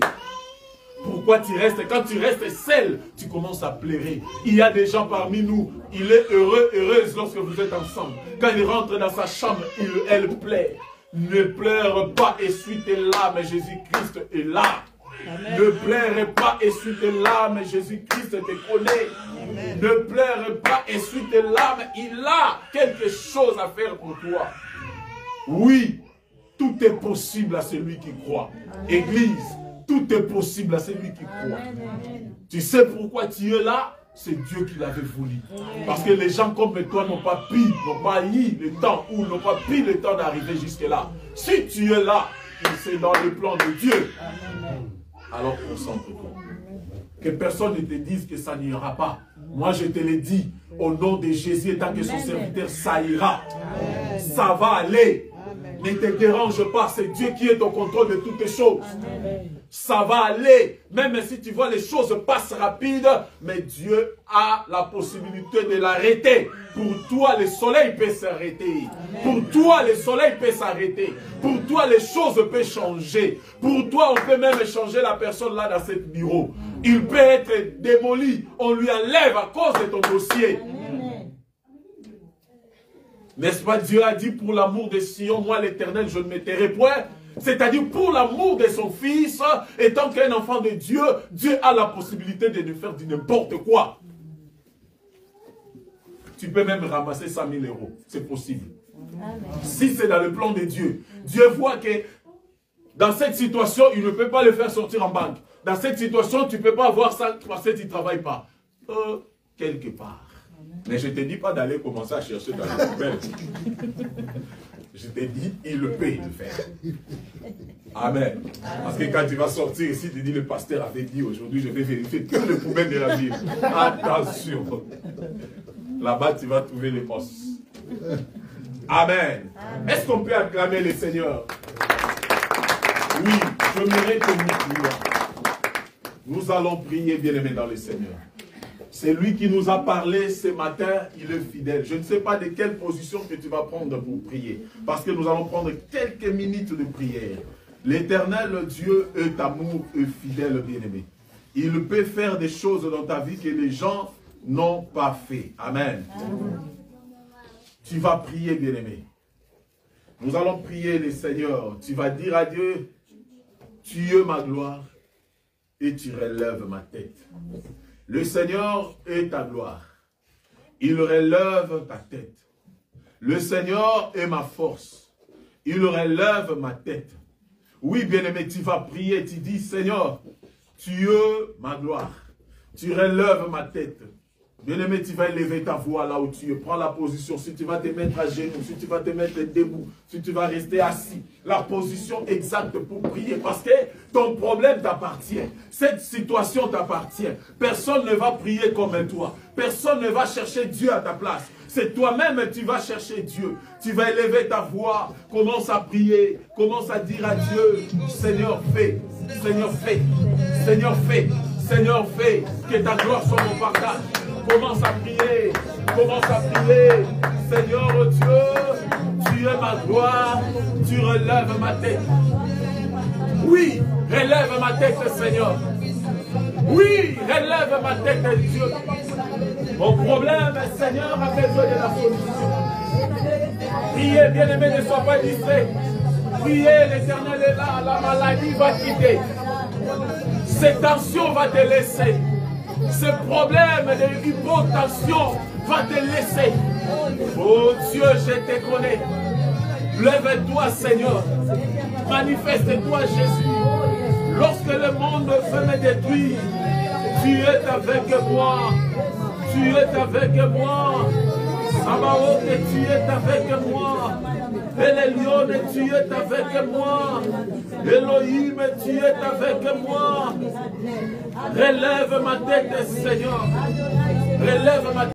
Pourquoi tu restes? Quand tu restes seul, tu commences à pleurer. Il y a des gens parmi nous, il est heureux, heureuse lorsque vous êtes ensemble. Quand il rentre dans sa chambre, elle pleure. Ne pleure pas, essuie tes larmes, Jésus-Christ est là. Amen. Ne pleure pas, essuie tes larmes, Jésus-Christ te connaît. Amen. Ne pleure pas, essuie tes larmes, il a quelque chose à faire pour toi. Oui, tout est possible à celui qui croit. Église, tout est possible à celui qui croit. Amen. Tu sais pourquoi tu es là? C'est Dieu qui l'avait voulu. Amen. Parce que les gens comme toi n'ont pas pris, n'ont pas eu le temps ou n'ont pas pris le temps d'arriver jusque-là. Si tu es là, c'est dans le plan de Dieu. Amen. Alors concentre-toi. Que personne ne te dise que ça n'ira pas. Moi je te l'ai dit, au nom de Jésus, étant que son serviteur, ça ira. Amen. Ça va aller. Amen. Ne te dérange pas, c'est Dieu qui est au contrôle de toutes les choses. Amen. Ça va aller, même si tu vois les choses passent rapides, mais Dieu a la possibilité de l'arrêter. Pour toi, le soleil peut s'arrêter. Pour toi, le soleil peut s'arrêter. Pour toi, les choses peuvent changer. Pour toi, on peut même changer la personne là dans ce bureau. Il peut être démoli. On lui enlève à cause de ton dossier. N'est-ce pas, Dieu a dit, pour l'amour de Sion, moi l'Éternel, je ne me tairai point. C'est-à-dire pour l'amour de son fils, étant qu'un enfant de Dieu, Dieu a la possibilité de nous faire du n'importe quoi. Tu peux même ramasser 100 000 €. C'est possible. Amen. Si c'est dans le plan de Dieu, Dieu voit que dans cette situation, il ne peut pas le faire sortir en banque. Dans cette situation, tu ne peux pas avoir ça parce que tu ne travailles pas. Quelque part. Mais je ne te dis pas d'aller commencer à chercher dans les poubelles. Je te dis, il le peut le faire. Amen. Parce que quand tu vas sortir ici, tu dis, le pasteur avait dit, aujourd'hui, je vais vérifier toutes les poubelles de la ville. Attention. Là-bas, tu vas trouver les postes. Amen. Est-ce qu'on peut acclamer le Seigneur? Oui, je mérite que nous prions. Nous allons prier, bien-aimés dans le Seigneur. C'est lui qui nous a parlé ce matin, il est fidèle. Je ne sais pas de quelle position que tu vas prendre pour prier. Parce que nous allons prendre quelques minutes de prière. L'Éternel Dieu est amour et fidèle, bien-aimé. Il peut faire des choses dans ta vie que les gens n'ont pas fait. Amen. Tu vas prier, bien-aimé. Nous allons prier le Seigneur. Tu vas dire à Dieu, tu es ma gloire et tu relèves ma tête. Le Seigneur est ta gloire. Il relève ta tête. Le Seigneur est ma force. Il relève ma tête. Oui, bien-aimé, tu vas prier. Tu dis, Seigneur, tu es ma gloire. Tu relèves ma tête. Bien-aimé, tu vas élever ta voix là où tu es. Prends la position. Si tu vas te mettre à genoux, si tu vas te mettre debout, si tu vas rester assis. La position exacte pour prier. Parce que ton problème t'appartient. Cette situation t'appartient. Personne ne va prier comme toi. Personne ne va chercher Dieu à ta place. C'est toi-même qui vas chercher Dieu. Tu vas élever ta voix. Commence à prier. Commence à dire à Dieu, Seigneur, fais. Seigneur, fais. Seigneur, fais. Seigneur, fais. Que ta gloire soit mon partage. Commence à prier. Commence à prier. Seigneur Dieu, tu es ma gloire. Tu relèves ma tête. Oui, relève ma tête, Seigneur. Oui, relève ma tête, Dieu. Mon problème, Seigneur, a besoin de la solution. Priez, bien-aimé, ne sois pas distrait. Priez, l'Éternel est là. La maladie va quitter. Cette tension va te laisser. Ce problème de hypotension va te laisser. Oh Dieu, je te connais. Lève-toi, Seigneur. Manifeste-toi, Jésus. Lorsque le monde veut me détruire, tu es avec moi. Tu es avec moi. Sabaoth, tu es avec moi. Elion, tu es avec moi. Elohim, tu es avec moi. Relève ma tête, Seigneur. Relève ma tête.